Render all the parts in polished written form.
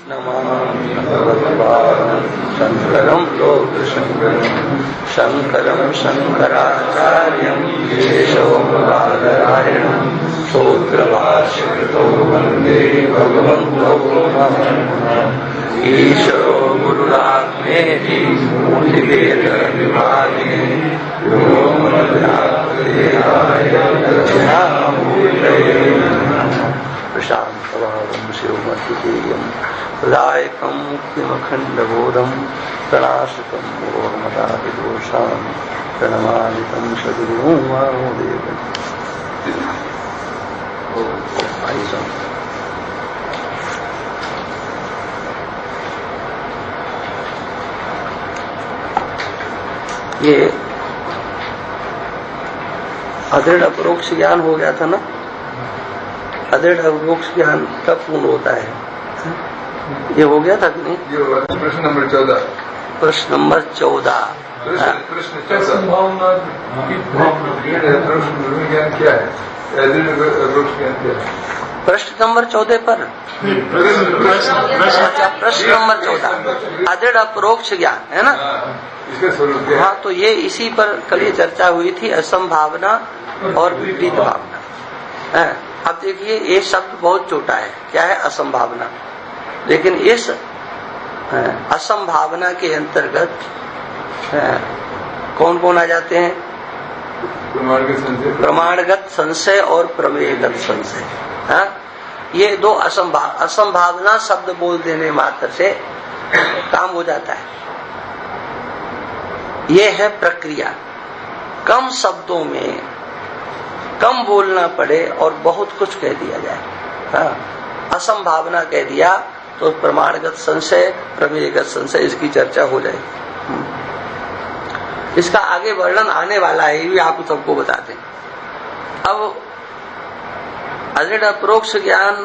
नमामि भगवत्पादं शङ्करं लोकशङ्करं शङ्करं शङ्कराचार्यं केशवं बादरायणं सूत्रभाष्यकृतौ वन्दे भगवन्तौ ईश्वरो गुरुरात्मेति मूर्तिभेदविभागिने व्योमवद्व्याप्तदेहाय दक्षिणामूर्तये प्रशान्तभावं शिवमतिकेयं प्रदायकं मुक्तिमखण्डबोधं प्रणाशकं मोहमदादिदोषां प्रणमामि तं सद्गुरुं वामदेवं। ये अदृढ़ अपरोक्ष ज्ञान हो गया था ना। अदृढ़ अपरोक्ष ज्ञान कब पूर्ण होता है? ये हो गया था कि नहीं? प्रश्न नंबर 14। प्रश्न नंबर 14। प्रश्न ज्ञान क्या है? अदृढ़ अपरोक्ष ज्ञान क्या है? प्रश्न नंबर 14 पर प्रश्न नंबर 14 अदृढ़ अपरोक्ष ज्ञान है ना। इसका स्वरूप क्या है? हाँ, तो ये इसी पर कल ये चर्चा हुई थी, असंभावना और विपरीत भावना। अब देखिए, ये शब्द बहुत छोटा है। क्या है? असंभावना। लेकिन इस असंभावना के अंतर्गत कौन कौन आ जाते हैं? प्रमाणगत संशय और प्रमेयगत संशय। हाँ, ये दो असंभावना शब्द बोल देने मात्र से काम हो जाता है। ये है प्रक्रिया। कम शब्दों में कम बोलना पड़े और बहुत कुछ कह दिया जाए। हाँ, असंभावना कह दिया तो प्रमाणगत संशय, प्रमेयगत संशय, इसकी चर्चा हो जाए। इसका आगे वर्णन आने वाला है, ये भी आप सबको बता दें। अब अदृढ़ अपरोक्ष ज्ञान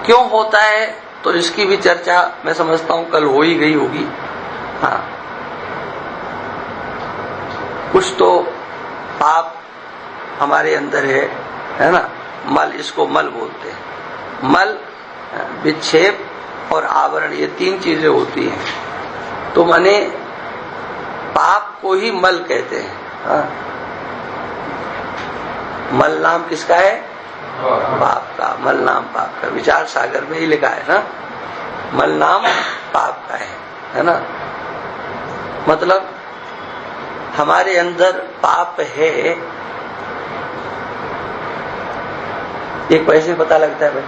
क्यों होता है, तो इसकी भी चर्चा मैं समझता हूं कल हो ही गई होगी। हाँ, कुछ तो पाप हमारे अंदर है ना। मल, इसको मल बोलते हैं। मल, विक्षेप और आवरण, ये तीन चीजें होती हैं। तो माने पाप को ही मल कहते हैं। हाँ? मल नाम किसका है? पाप का। मल नाम पाप का। विचार सागर में ही लिखा है ना, मल नाम पाप का है ना। मतलब हमारे अंदर पाप है, एक पैसे पता लगता है भाई।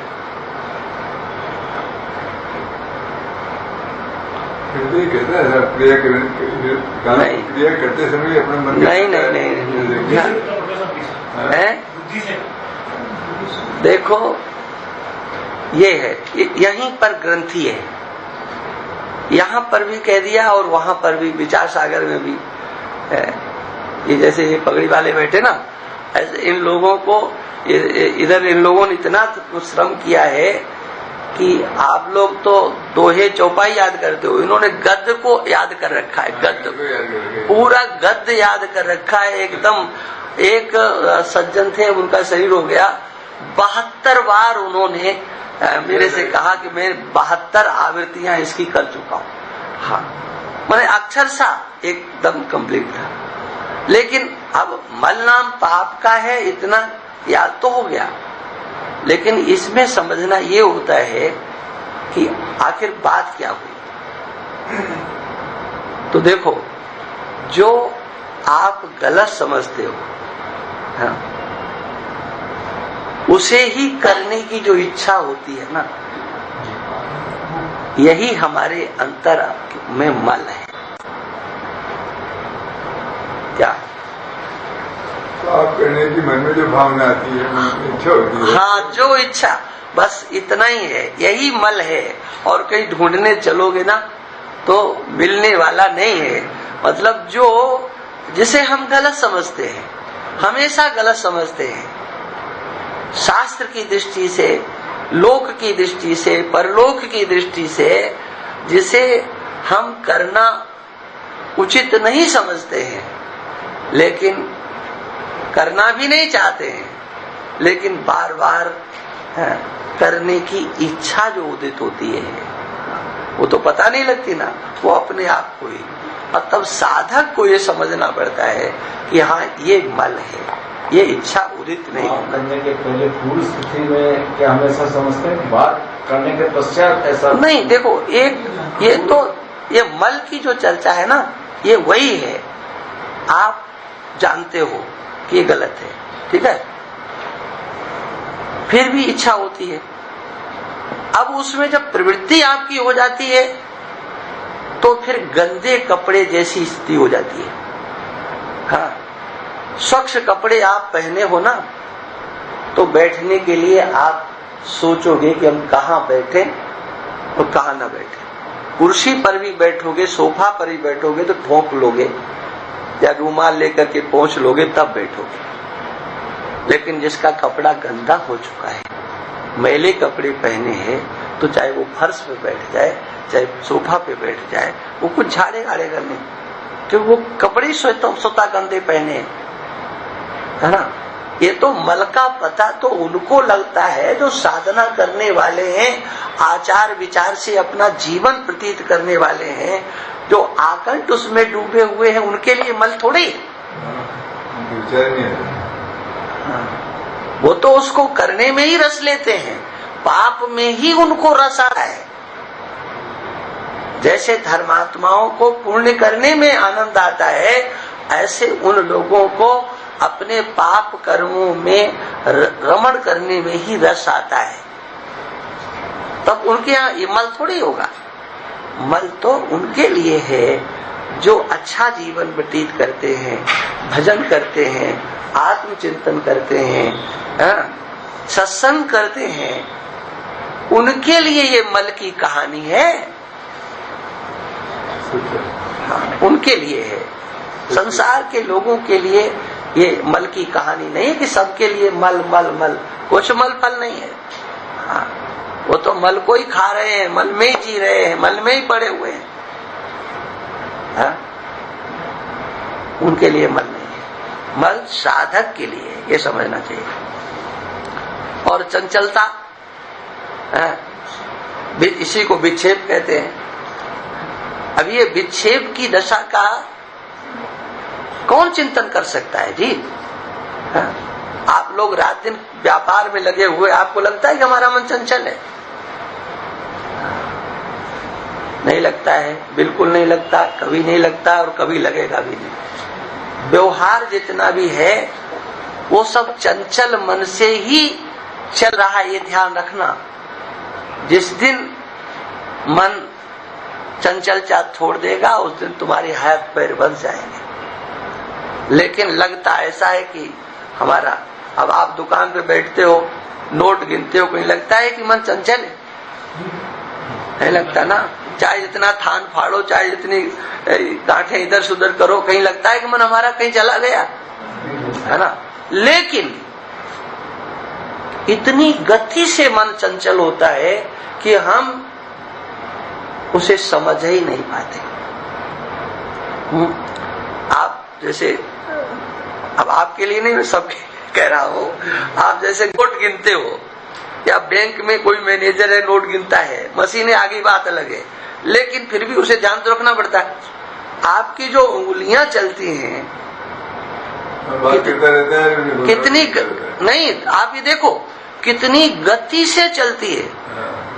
क्रिया करते समय अपना मन नहीं है। देखो, ये है, यहीं पर ग्रंथि है। यहाँ पर भी कह दिया और वहां पर भी, विचार सागर में भी है। ये जैसे ये पगड़ी वाले बैठे ना, ऐसे इन लोगों को इधर इन लोगों ने इतना श्रम किया है कि आप लोग तो दोहे चौपाई याद करते हो, इन्होंने गद्य को याद कर रखा है। गद्य, पूरा गद्य याद कर रखा है एकदम। एक सज्जन थे, उनका शरीर हो गया, 72 बार उन्होंने मेरे से कहा कि मैं 72 आवृत्तियां इसकी कर चुका हूँ। हाँ, मैंने अक्षरशः एकदम कंप्लीट था। लेकिन अब मल नाम पाप का है, इतना याद तो हो गया। लेकिन इसमें समझना ये होता है कि आखिर बात क्या हुई। तो देखो, जो आप गलत समझते हो, हाँ, उसे ही करने की जो इच्छा होती है ना, यही हमारे अंतर में मल है। क्या? आप करने की मन में जो भावना आती है, इच्छा होती है। हाँ, जो इच्छा, बस इतना ही है, यही मल है। और कहीं ढूंढने चलोगे ना तो मिलने वाला नहीं है। मतलब जो, जिसे हम गलत समझते हैं, हमेशा गलत समझते हैं, शास्त्र की दृष्टि से, लोक की दृष्टि से, परलोक की दृष्टि से, जिसे हम करना उचित नहीं समझते हैं, लेकिन करना भी नहीं चाहते हैं, लेकिन बार बार करने की इच्छा जो उदित होती है वो तो पता नहीं लगती ना, वो अपने आप को ही। और तब साधक को ये समझना पड़ता है कि हाँ ये मल है, ये इच्छा उदित नहीं करने के पहले पूर्व स्थिति में क्या हमेशा समझते हैं, बात करने के पश्चात ऐसा नहीं। देखो, एक ये मल की जो चर्चा है ना, ये वही है। आप जानते हो कि ये गलत है, ठीक है, फिर भी इच्छा होती है। अब उसमें जब प्रवृत्ति आपकी हो जाती है तो फिर गंदे कपड़े जैसी स्थिति हो जाती है। हाँ, स्वच्छ कपड़े आप पहने हो ना, तो बैठने के लिए आप सोचोगे कि हम कहाँ बैठे और कहाँ ना बैठे। कुर्सी पर भी बैठोगे, सोफा पर भी बैठोगे तो ठोक लोगे या रूमाल लेकर के पहुंच लोगे तब बैठोगे। लेकिन जिसका कपड़ा गंदा हो चुका है, मैले कपड़े पहने हैं, तो चाहे वो फर्श पे बैठ जाए, चाहे सोफा पे बैठ जाए, वो कुछ झाड़े गाड़ेगा नहीं, क्योंकि वो कपड़े स्वतः गंदे पहने हैं, है ना। ये तो मल का पता तो उनको लगता है जो साधना करने वाले हैं, आचार विचार से अपना जीवन व्यतीत करने वाले हैं, जो आकंठ उसमें डूबे हुए हैं, उनके लिए मल थोड़ी है। वो तो उसको करने में ही रस लेते हैं, पाप में ही उनको रस आता है। जैसे धर्मात्माओं को पुण्य करने में आनंद आता है, ऐसे उन लोगों को अपने पाप कर्मों में रमण करने में ही रस आता है। तब उनके यहाँ ये मल थोड़ी होगा। मल तो उनके लिए है जो अच्छा जीवन व्यतीत करते हैं, भजन करते हैं, आत्मचिंतन करते हैं, सत्संग करते हैं, उनके लिए ये मल की कहानी है। हाँ, उनके लिए है। संसार के लोगों के लिए ये मल की कहानी नहीं है कि सबके लिए मल मल मल, कुछ मल फल नहीं है। हाँ, वो तो मल को ही खा रहे हैं, मल में ही जी रहे हैं, मल में ही पड़े हुए हैं। हाँ? उनके लिए मल नहीं है, मल साधक के लिए, ये समझना चाहिए। और चंचलता, इसी को विक्षेप कहते हैं। अब ये विक्षेप की दशा का कौन चिंतन कर सकता है जी? हाँ? आप लोग रात दिन व्यापार में लगे हुए, आपको लगता है कि हमारा मन चंचल है? नहीं लगता है, बिल्कुल नहीं लगता, कभी नहीं लगता और कभी लगेगा भी नहीं। व्यवहार जितना भी है वो सब चंचल मन से ही चल रहा है, ये ध्यान रखना। जिस दिन मन चंचलता छोड़ देगा उस दिन तुम्हारे हाथ पैर बंध जाएंगे। लेकिन लगता ऐसा है कि हमारा, अब आप दुकान पे बैठते हो, नोट गिनते हो, कहीं लगता है कि मन चंचल है? नहीं लगता ना। चाहे जितना थान फाड़ो, चाहे जितनी गांठें इधर से उधर करो, कहीं लगता है कि मन हमारा कहीं चला गया, है ना। लेकिन इतनी गति से मन चंचल होता है कि हम उसे समझ ही नहीं पाते। आप जैसे, अब आपके लिए नहीं, मैं सबके कह रहा हूँ, आप जैसे नोट गिनते हो या बैंक में कोई मैनेजर है नोट गिनता है, मशीनें आगे बात अलग है, लेकिन फिर भी उसे ध्यान तो रखना पड़ता है। आपकी जो उंगलियां चलती हैं कितनी नहीं, आप ये देखो कितनी गति से चलती है।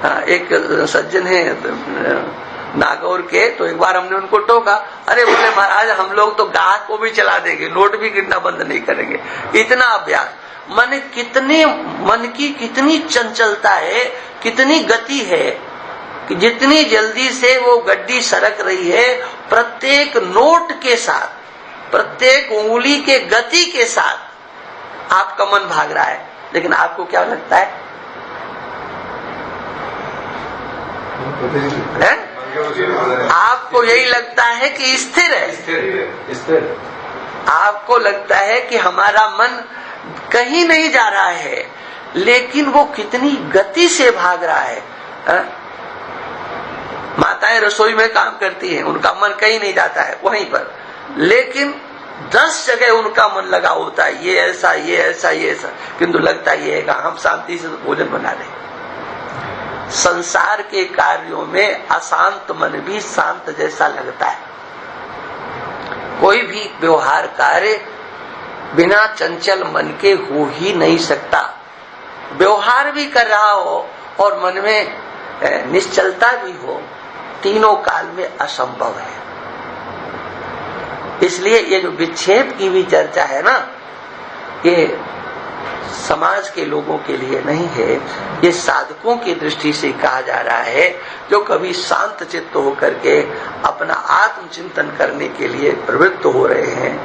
हाँ, एक सज्जन है नागौर के, तो एक बार हमने उनको टोका, अरे बोले महाराज हम लोग तो गाहक को भी चला देंगे, नोट भी गिनना बंद नहीं करेंगे, इतना अभ्यास। मन की कितनी चंचलता है, कितनी गति है कि जितनी जल्दी से वो गड्डी सरक रही है, प्रत्येक नोट के साथ, प्रत्येक उंगली के गति के साथ आपका मन भाग रहा है। लेकिन आपको क्या लगता है? आपको यही लगता है कि स्थिर है, स्थिर। आपको लगता है कि हमारा मन कहीं नहीं जा रहा है, लेकिन वो कितनी गति से भाग रहा है। माताएं रसोई में काम करती हैं, उनका मन कहीं नहीं जाता है, वहीं पर, लेकिन 10 जगह उनका मन लगा होता है, ये ऐसा ये ऐसा ये ऐसा, किंतु लगता ये है कि हम शांति से भोजन बना लें। संसार के कार्यों में अशांत मन भी शांत जैसा लगता है। कोई भी व्यवहार कार्य बिना चंचल मन के हो ही नहीं सकता। व्यवहार भी कर रहा हो और मन में निश्चलता भी हो, तीनों काल में असंभव है। इसलिए ये जो विक्षेप की भी चर्चा है ना, ये समाज के लोगों के लिए नहीं है, ये साधकों की दृष्टि से कहा जा रहा है, जो कभी शांत चित्त होकर के अपना आत्मचिंतन करने के लिए प्रवृत्त हो रहे हैं,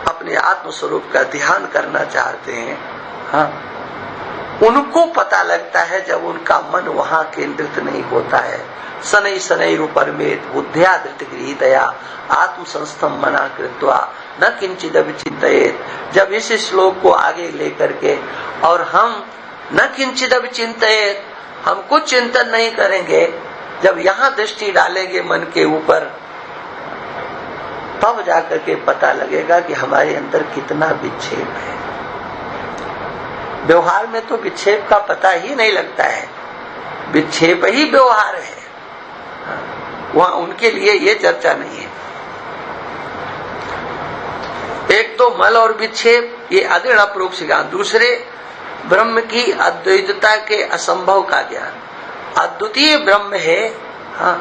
अपने आत्म स्वरूप का ध्यान करना चाहते हैं। हाँ, उनको पता लगता है जब उनका मन वहां केंद्रित नहीं होता है। शनै शनै रूपरमेत बुद्ध्या धृत गृहीतया आत्म संस्थम मना कृत्वा न किंचिद विचिंतयेत। जब इस श्लोक को आगे लेकर के और हम न किंचिद विचिंतयेत, हम कुछ चिंतन नहीं करेंगे, जब यहाँ दृष्टि डालेंगे मन के ऊपर, तब जाकर के पता लगेगा कि हमारे अंदर कितना विक्षेप है। व्यवहार में तो विक्षेप का पता ही नहीं लगता है, विक्षेप ही व्यवहार है। वहां उनके लिए ये चर्चा नहीं है। एक तो मल और विक्षेप, ये अदृढ़ अपरोक्ष ज्ञान। दूसरे ब्रह्म की अद्वैतता के असंभव का ज्ञान। अद्वितीय ब्रह्म है, हाँ,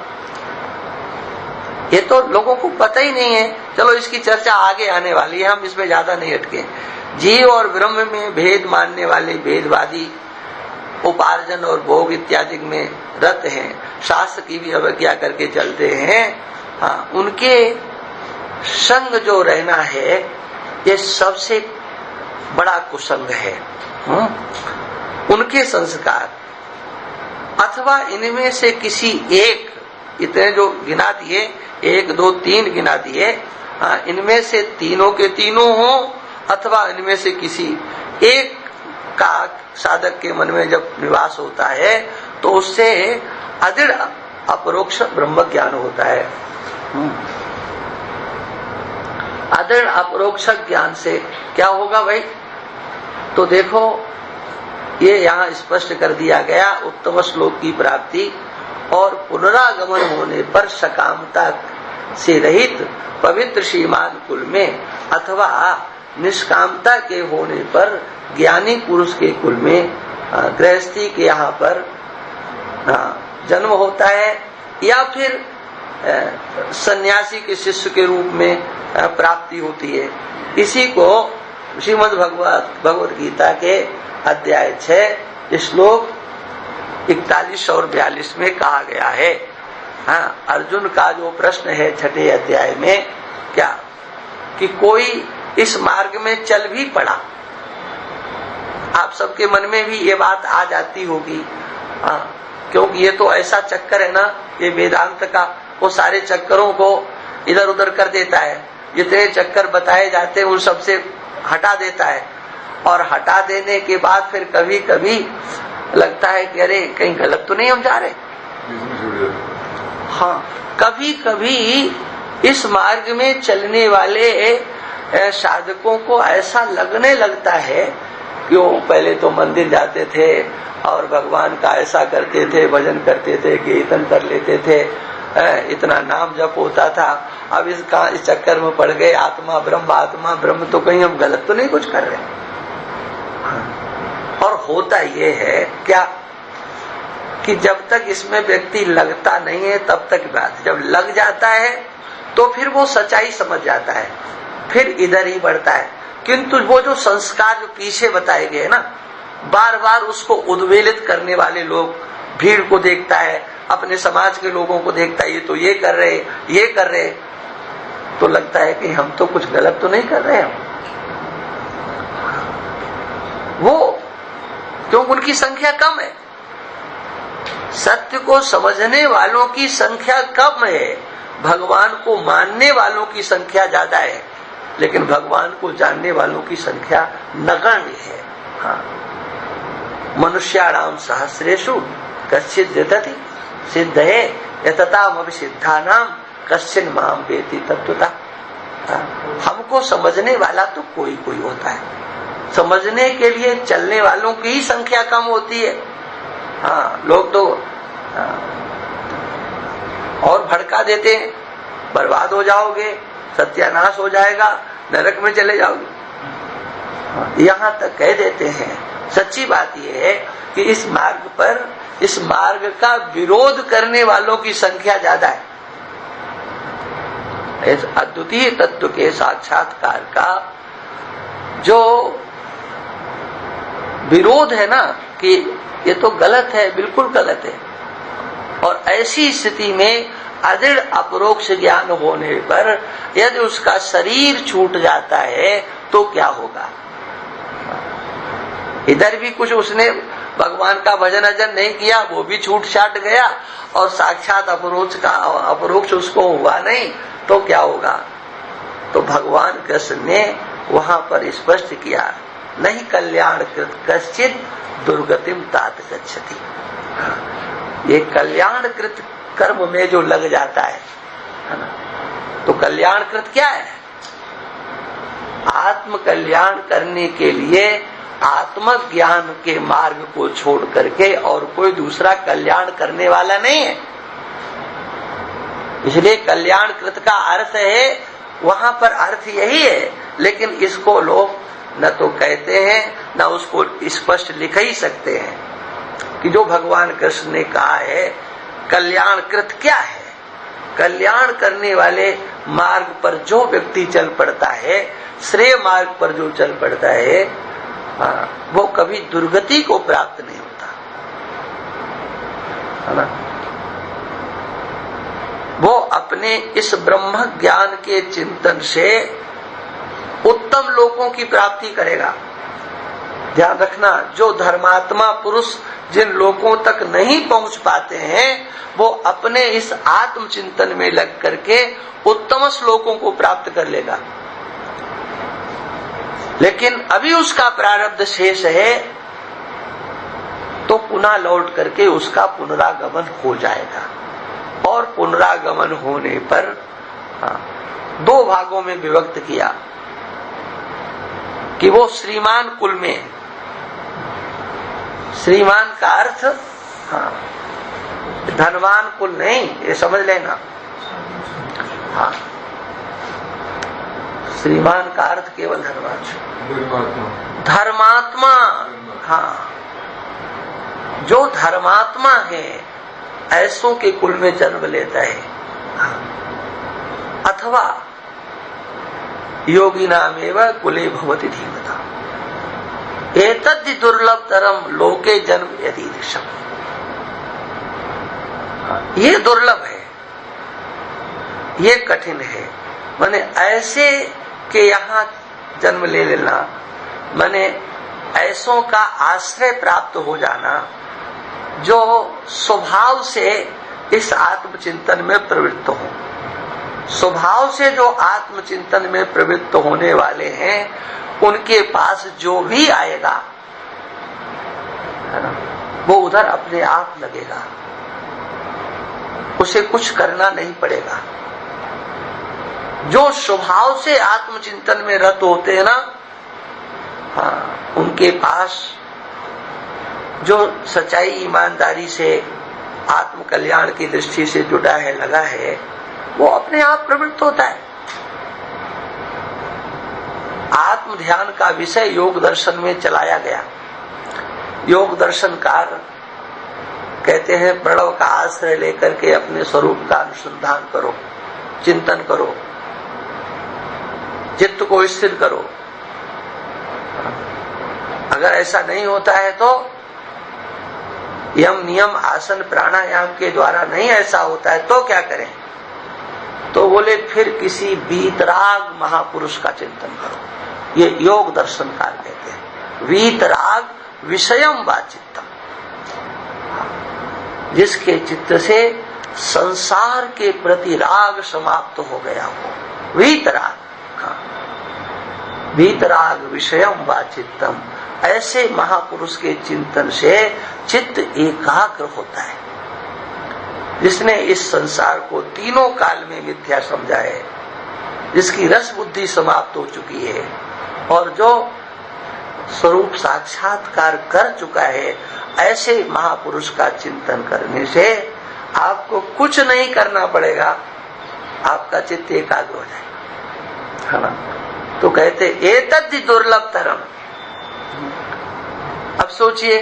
ये तो लोगों को पता ही नहीं है। चलो इसकी चर्चा आगे आने वाली है, हम इसमें ज्यादा नहीं अटके। जीव और ब्रह्म में भेद मानने वाले भेदवादी उपार्जन और भोग इत्यादि में रत हैं, शास्त्र की भी अवज्ञा करके चलते हैं। हाँ, उनके संग जो रहना है, ये सबसे बड़ा कुसंग है। उनके संस्कार अथवा इनमें से किसी एक, इतने जो गिना दिए, 1 2 3 गिना दिए, इनमें से तीनों के तीनों हो अथवा इनमें से किसी एक का साधक के मन में जब निवास होता है तो उससे अदृढ़ अपरोक्ष ब्रह्म ज्ञान होता है। अदृढ़ अपरोक्ष ज्ञान से क्या होगा भाई? तो देखो, ये यहाँ स्पष्ट कर दिया गया, उत्तम श्लोक की प्राप्ति और पुनरागमन होने पर सकामता से रहित पवित्र श्रीमान कुल में अथवा निष्कामता के होने पर ज्ञानी पुरुष के कुल में गृहस्थी के यहाँ पर जन्म होता है, या फिर सन्यासी के शिष्य के रूप में प्राप्ति होती है। इसी को श्रीमद् भगवत गीता के अध्याय 6 श्लोक 41 और 42 में कहा गया है। हाँ, अर्जुन का जो प्रश्न है 6ठे अध्याय में, क्या कि कोई इस मार्ग में चल भी पड़ा, आप सबके मन में भी ये बात आ जाती होगी। हाँ, क्योंकि ये तो ऐसा चक्कर है ना, ये वेदांत का, वो सारे चक्करों को इधर उधर कर देता है। जितने चक्कर बताए जाते हैं उन सबसे हटा देता है, और हटा देने के बाद फिर कभी कभी लगता है कि अरे कहीं गलत तो नहीं हम जा रहे। हाँ, कभी कभी इस मार्ग में चलने वाले साधकों को ऐसा लगने लगता है कि वो पहले तो मंदिर जाते थे और भगवान का ऐसा करते थे, भजन करते थे, कीर्तन कर लेते थे, इतना नाम जप होता था, अब इस चक्कर में पड़ गए आत्मा ब्रह्म, तो कहीं हम गलत तो नहीं कुछ कर रहे। और होता ये है क्या कि जब तक इसमें व्यक्ति लगता नहीं है तब तक बात, जब लग जाता है तो फिर वो सच्चाई समझ जाता है, फिर इधर ही बढ़ता है। किंतु वो जो संस्कार जो पीछे बताए गए ना, बार बार उसको उद्वेलित करने वाले लोग, भीड़ को देखता है, अपने समाज के लोगों को देखता है, ये तो ये कर रहे, तो लगता है कि हम तो कुछ गलत तो नहीं कर रहे हैं। वो क्यों? उनकी संख्या कम है, सत्य को समझने वालों की संख्या कम है, भगवान को मानने वालों की संख्या ज्यादा है, लेकिन भगवान को जानने वालों की संख्या नगण्य है। हाँ, मनुष्याणाम सहस्रेषु कश्चित् यतति सिद्धये यतताम अभिसिद्धानाम कश्चिन् माम वेति तत्वतः। हमको को समझने वाला तो कोई कोई होता है, समझने के लिए चलने वालों की ही संख्या कम होती है। हाँ, लोग तो और भड़का देते हैं, बर्बाद हो जाओगे, सत्यानाश हो जाएगा, नरक में चले जाओगे, यहाँ तक कह देते हैं। सच्ची बात यह है कि इस मार्ग पर, इस मार्ग का विरोध करने वालों की संख्या ज्यादा है। इस अद्वितीय तत्व के साक्षात्कार का जो विरोध है ना, कि ये तो गलत है, बिल्कुल गलत है, और ऐसी स्थिति में अदृढ़ अपरोक्ष ज्ञान होने पर यदि उसका शरीर छूट जाता है तो क्या होगा। इधर भी कुछ उसने भगवान का भजन अजन नहीं किया, वो भी छूट छाट गया, और साक्षात अपरोक्ष उसको हुआ नहीं, तो क्या होगा। तो भगवान कृष्ण ने वहां पर स्पष्ट किया, नहीं कल्याण कृत कश्चित दुर्गतिम तात गच्छति। ये कल्याण कृत कर्म में जो लग जाता है ना, तो कल्याण कृत क्या है, आत्म कल्याण करने के लिए आत्म ज्ञान के मार्ग को छोड़ करके और कोई दूसरा कल्याण करने वाला नहीं है। इसलिए कल्याण कृत का अर्थ है, वहां पर अर्थ यही है, लेकिन इसको लोग न तो कहते हैं न उसको स्पष्ट लिख ही सकते हैं कि जो भगवान कृष्ण ने कहा है कल्याण कृत क्या है। कल्याण करने वाले मार्ग पर जो व्यक्ति चल पड़ता है, श्रेय मार्ग पर जो चल पड़ता है, वो कभी दुर्गति को प्राप्त नहीं होता है ना। वो अपने इस ब्रह्म ज्ञान के चिंतन से उत्तम लोगों की प्राप्ति करेगा। ध्यान रखना, जो धर्मात्मा पुरुष जिन लोगों तक नहीं पहुंच पाते हैं, वो अपने इस आत्म चिंतन में लग करके उत्तम श्लोकों को प्राप्त कर लेगा। लेकिन अभी उसका प्रारब्ध शेष है, तो पुनः लौट करके उसका पुनरागमन हो जाएगा। और पुनरागमन होने पर दो भागों में विभक्त किया कि वो श्रीमान कुल में, श्रीमान का अर्थ धनवान कुल नहीं, ये समझ लेना। हाँ, श्रीमान का अर्थ केवल धनवान, धर्मात्मा। हाँ, जो धर्मात्मा है ऐसों के कुल में जन्म लेता है। अथवा योगी नामेव कुले भवति धीमता, एतद्धि दुर्लभ तरम लोके जन्म यदि दिशम। ये दुर्लभ है, ये कठिन है। माने ऐसे के यहाँ जन्म ले लेना, माने ऐसों का आश्रय प्राप्त हो जाना, जो स्वभाव से इस आत्मचिंतन में प्रवृत्त हो। स्वभाव से जो आत्मचिंतन में प्रवृत्त होने वाले हैं, उनके पास जो भी आएगा है ना, वो उधर अपने आप लगेगा, उसे कुछ करना नहीं पड़ेगा। जो स्वभाव से आत्मचिंतन में रत होते हैं ना, हाँ, उनके पास जो सच्चाई ईमानदारी से आत्म कल्याण की दृष्टि से जुड़ा है, लगा है, वो अपने आप प्रवृत्त होता है। आत्म ध्यान का विषय योग दर्शन में चलाया गया। योग दर्शनकार कहते हैं प्रणव का आश्रय लेकर के अपने स्वरूप का अनुसंधान करो, चिंतन करो, चित्त को स्थिर करो। अगर ऐसा नहीं होता है तो यम नियम आसन प्राणायाम के द्वारा नहीं ऐसा होता है तो क्या करें। तो बोले फिर किसी वीतराग महापुरुष का चिंतन करो। ये योग दर्शनकार कहते हैं वीतराग विषयम वा चित्तम, जिसके चित्त से संसार के प्रति राग समाप्त हो गया हो। वीतराग, वीतराग विषयम वा चित्तम, ऐसे महापुरुष के चिंतन से चित्त एकाग्र होता है। जिसने इस संसार को तीनों काल में मिथ्या समझा है, जिसकी रस बुद्धि समाप्त हो चुकी है और जो स्वरूप साक्षात्कार कर चुका है, ऐसे महापुरुष का चिंतन करने से आपको कुछ नहीं करना पड़ेगा, आपका चित्त एकाग्र हो जाएगा, है ना। तो कहते एतद्धि दुर्लभ तरम। अब सोचिए,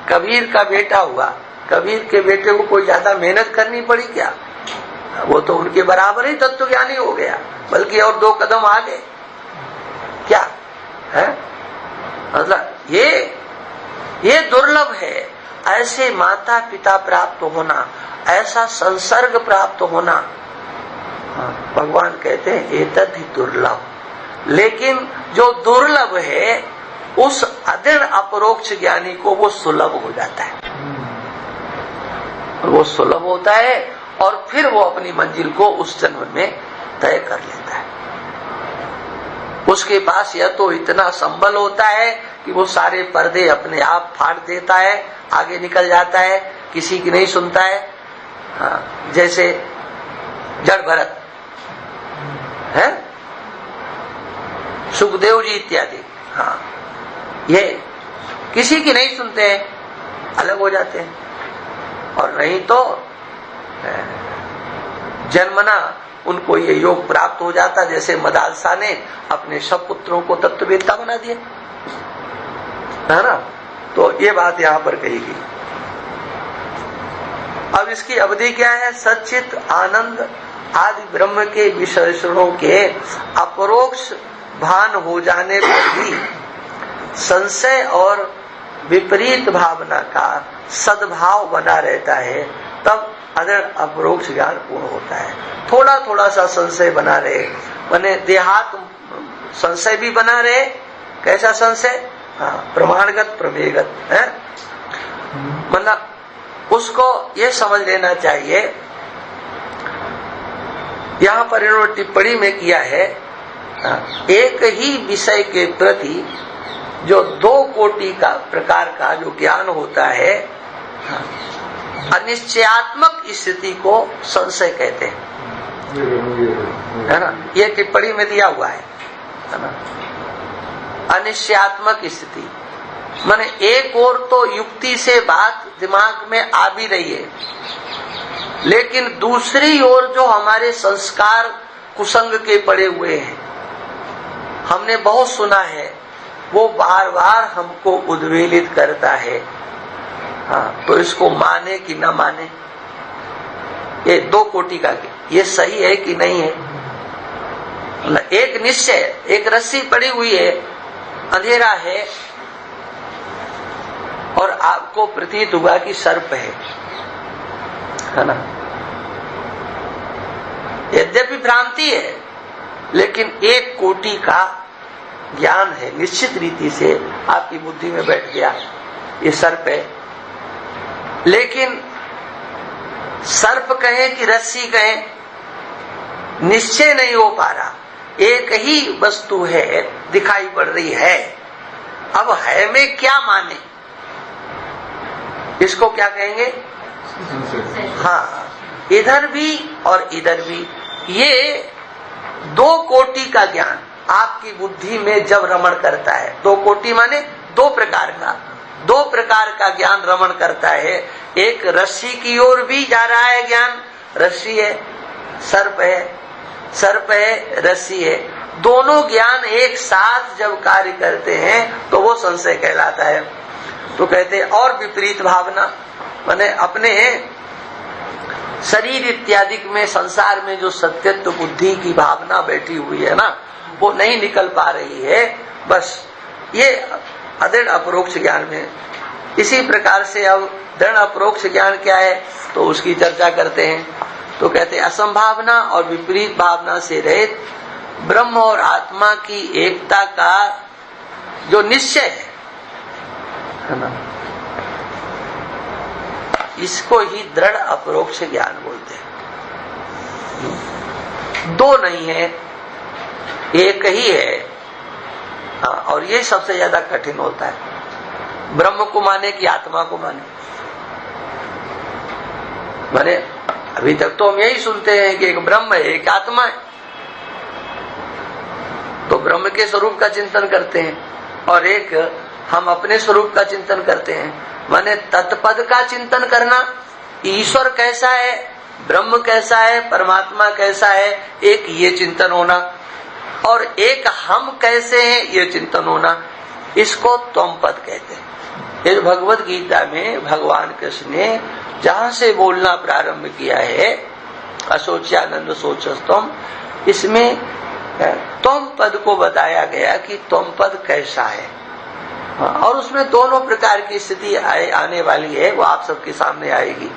कबीर का बेटा हुआ, कबीर के बेटे को कोई ज्यादा मेहनत करनी पड़ी क्या? वो तो उनके बराबर ही तत्वज्ञानी हो गया, बल्कि और 2 कदम आगे। क्या है मतलब? ये दुर्लभ है, ऐसे माता पिता प्राप्त होना, ऐसा संसर्ग प्राप्त होना। भगवान कहते हैं एतद्धि दुर्लभ। लेकिन जो दुर्लभ है, उस अदृढ़ अपरोक्ष ज्ञानी को वो सुलभ हो जाता है, और वो सुलभ होता है और फिर वो अपनी मंजिल को उस जन्म में तय कर लेता है। उसके पास यह तो इतना संबल होता है कि वो सारे पर्दे अपने आप फाड़ देता है, आगे निकल जाता है, किसी की नहीं सुनता है। हाँ, जैसे जड़ भरत है, सुखदेव जी इत्यादि, हाँ, ये किसी की नहीं सुनते हैं, अलग हो जाते हैं। और नहीं तो जन्मना उनको ये योग प्राप्त हो जाता, जैसे मदालसा ने अपने सब पुत्रों को तत्ववेत्ता बना दिया, है ना। तो ये बात यहाँ पर कही गई। अब इसकी अवधि क्या है? सच्चित आनंद आदि ब्रह्म के विशेषणों के अपरोक्ष भान हो जाने पर भी संशय और विपरीत भावना का सद्भाव बना रहता है, तब अदृढ़ अपरोक्ष ज्ञान पूर्ण होता है। थोड़ा थोड़ा सा संशय बना रहे, माने देहात संशय भी बना रहे। कैसा संशय? हाँ, प्रमाणगत प्रमेयगत है, मतलब उसको ये समझ लेना चाहिए। यहाँ पर इन्होंने टिप्पणी में किया है, एक ही विषय के प्रति जो 2 कोटि का प्रकार का जो ज्ञान होता है, अनिश्चयात्मक स्थिति को संशय कहते हैं, है ना। ये टिप्पणी में दिया हुआ है ना। अनिश्चयात्मक स्थिति माने एक और तो युक्ति से बात दिमाग में आ भी रही है, लेकिन दूसरी ओर जो हमारे संस्कार कुसंग के पड़े हुए हैं, हमने बहुत सुना है, वो बार बार हमको उद्वेलित करता है। हाँ, तो इसको माने कि न माने, ये 2 कोटि का, ये सही है कि नहीं है। एक निश्चय, एक रस्सी पड़ी हुई है, अंधेरा है, और आपको प्रतीत हुआ कि सर्प है ना। यद्यपि भ्रांति है, लेकिन 1 कोटि का ज्ञान है, निश्चित रीति से आपकी बुद्धि में बैठ गया, ये सर्प है। लेकिन सर्प कहे कि रस्सी कहे, निश्चय नहीं हो पा रहा। एक ही वस्तु है, दिखाई पड़ रही है, अब है में क्या माने, इसको क्या कहेंगे? हाँ, इधर भी और इधर भी। ये 2 कोटि का ज्ञान आपकी बुद्धि में जब रमण करता है, 2 कोटि माने 2 प्रकार का, 2 प्रकार का ज्ञान रमण करता है। एक रस्सी की ओर भी जा रहा है ज्ञान, रस्सी है, सर्प है, सर्प है, रस्सी है, दोनों ज्ञान एक साथ जब कार्य करते हैं तो वो संशय कहलाता है। तो कहते हैं और विपरीत भावना, माने अपने शरीर इत्यादि में, संसार में जो सत्यत्व बुद्धि की भावना बैठी हुई है ना, वो नहीं निकल पा रही है, बस ये अदृढ़ अपरोक्ष ज्ञान में। इसी प्रकार से अब दृढ़ अपरोक्ष ज्ञान क्या है, तो उसकी चर्चा करते हैं। तो कहते हैं असंभावना और विपरीत भावना से रहित ब्रह्म और आत्मा की एकता का जो निश्चय है ना, इसको ही दृढ़ अपरोक्ष ज्ञान बोलते हैं। 2 नहीं है, एक ही है। हाँ, और ये सबसे ज्यादा कठिन होता है, ब्रह्म को माने कि आत्मा को माने। माने अभी तक तो हम यही सुनते हैं कि एक ब्रह्म है, एक आत्मा है, तो ब्रह्म के स्वरूप का चिंतन करते हैं और एक हम अपने स्वरूप का चिंतन करते हैं। माने तत्पद का चिंतन करना, ईश्वर कैसा है, ब्रह्म कैसा है, परमात्मा कैसा है, एक ये चिंतन होना, और एक हम कैसे हैं ये चिंतन होना, इसको त्वम पद कहते हैं। ये जो भगवत गीता में भगवान कृष्ण ने जहां से बोलना प्रारंभ किया है, अशोच्यानंद सोचस्तम, इसमें त्वम पद को बताया गया कि त्वम पद कैसा है। और उसमें दोनों प्रकार की स्थिति आने वाली है, वो आप सबके सामने आएगी।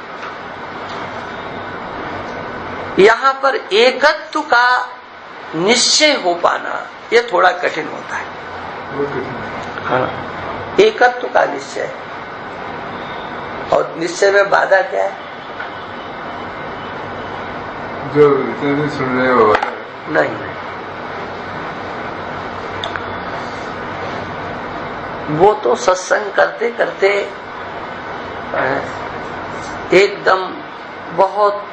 यहाँ पर एकत्व का निश्चय हो पाना ये थोड़ा कठिन होता है। हाँ, एकत्व का निश्चय, और निश्चय में बाधा क्या है? जो इतने दिन सुन रहे हो नहीं, वो तो सत्संग करते करते एकदम बहुत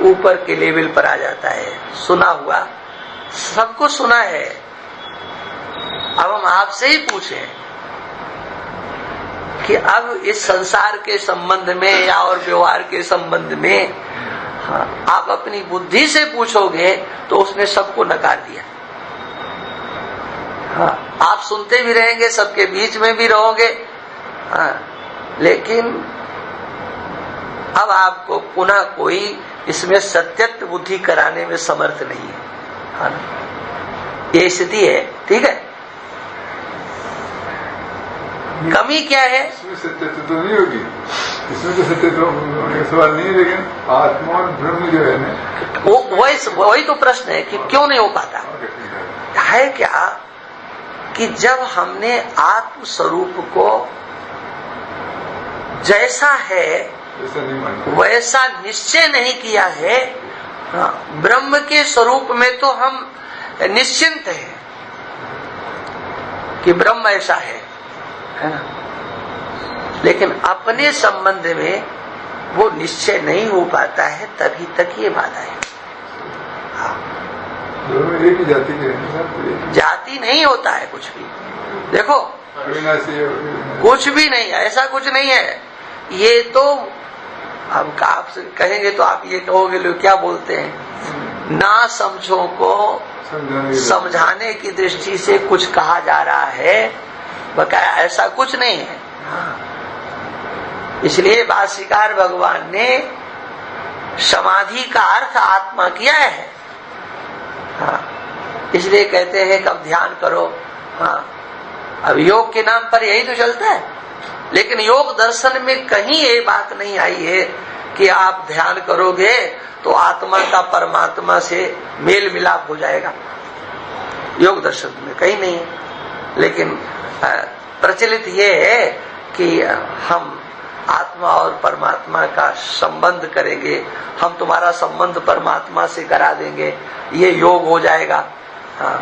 ऊपर के लेवल पर आ जाता है। सुना हुआ सबको सुना है। अब हम आपसे ही पूछें कि अब इस संसार के संबंध में या और व्यवहार के संबंध में आप अपनी बुद्धि से पूछोगे तो उसने सबको नकार दिया। हाँ, आप सुनते भी रहेंगे, सबके बीच में भी रहोगे, हाँ, लेकिन अब आपको पुनः कोई इसमें सत्यत्व बुद्धि कराने में समर्थ नहीं है। हाँ, ये स्थिति है। ठीक है, कमी क्या है? इसमें सत्यत्व तो नहीं होगी, इसमें तो सत्यत्व होने का सवाल नहीं, लेकिन आत्मा और ब्रह्म जो है ना, वो वही तो प्रश्न है कि क्यों नहीं हो पाता है। क्या कि जब हमने आत्म स्वरूप को जैसा है वैसा निश्चय नहीं किया है, ब्रह्म के स्वरूप में तो हम निश्चिंत हैं कि ब्रह्म ऐसा है ना, लेकिन अपने संबंध में वो निश्चय नहीं हो पाता है, तभी तक ये बाधा है। एक ही जाति के जाति नहीं होता है कुछ भी। देखो कुछ भी नहीं, ऐसा कुछ नहीं है। ये तो अब आपसे कहेंगे तो आप ये कहोगे लोग क्या बोलते हैं, ना समझो को समझाने की दृष्टि से कुछ कहा जा रहा है, बकाया ऐसा कुछ नहीं है। इसलिए भाष्यकार भगवान ने समाधि का अर्थ आत्मा किया है। हाँ, इसलिए कहते हैं कब ध्यान करो। हाँ, अब योग के नाम पर यही तो चलता है, लेकिन योग दर्शन में कहीं ये बात नहीं आई है कि आप ध्यान करोगे तो आत्मा का परमात्मा से मेल मिलाप हो जाएगा। योग दर्शन में कहीं नहीं है, लेकिन प्रचलित ये है कि हम आत्मा और परमात्मा का संबंध करेंगे, हम तुम्हारा संबंध परमात्मा से करा देंगे, ये योग हो जाएगा। हाँ,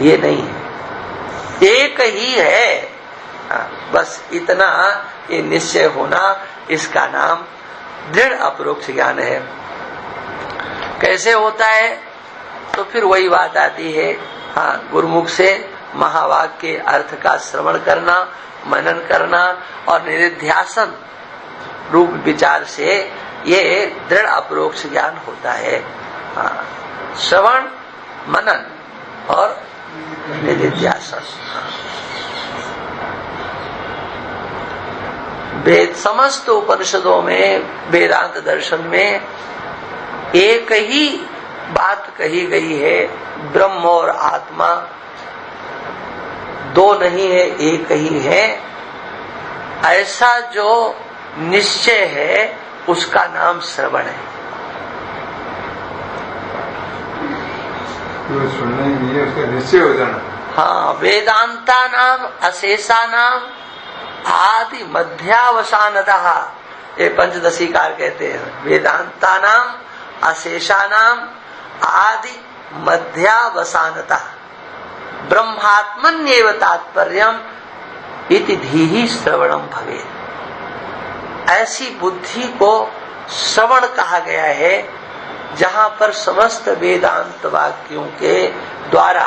ये नहीं है, एक ही है। हाँ, बस इतना ये निश्चय होना, इसका नाम दृढ़ अपरोक्ष ज्ञान है। कैसे होता है? तो फिर वही बात आती है, हाँ, गुरुमुख से महावाक्य के अर्थ का श्रवण करना, मनन करना और निधिध्यासन रूप विचार से ये दृढ़ अपरोक्ष ज्ञान होता है। हाँ, श्रवण, मनन और निधिध्यासन। वेद समस्त उपनिषदों में, वेदांत दर्शन में एक ही बात कही गई है, ब्रह्म और आत्मा दो नहीं है, एक ही है। ऐसा जो निश्चय है उसका नाम श्रवण है। जो सुनना ही नहीं है उसका निश्चय हो जाना। हाँ, वेदांता नाम अशेषा नाम आदि मध्यावसानतः, ये पंचदशीकार कहते हैं। वेदांता नाम अशेषा नाम आदि मध्यावसानतः ब्रह्मात्मन्येव तात्पर्यम इति धीहि श्रवणम भवेत्। ऐसी बुद्धि को श्रवण कहा गया है, जहां पर समस्त वेदांत वाक्यों के द्वारा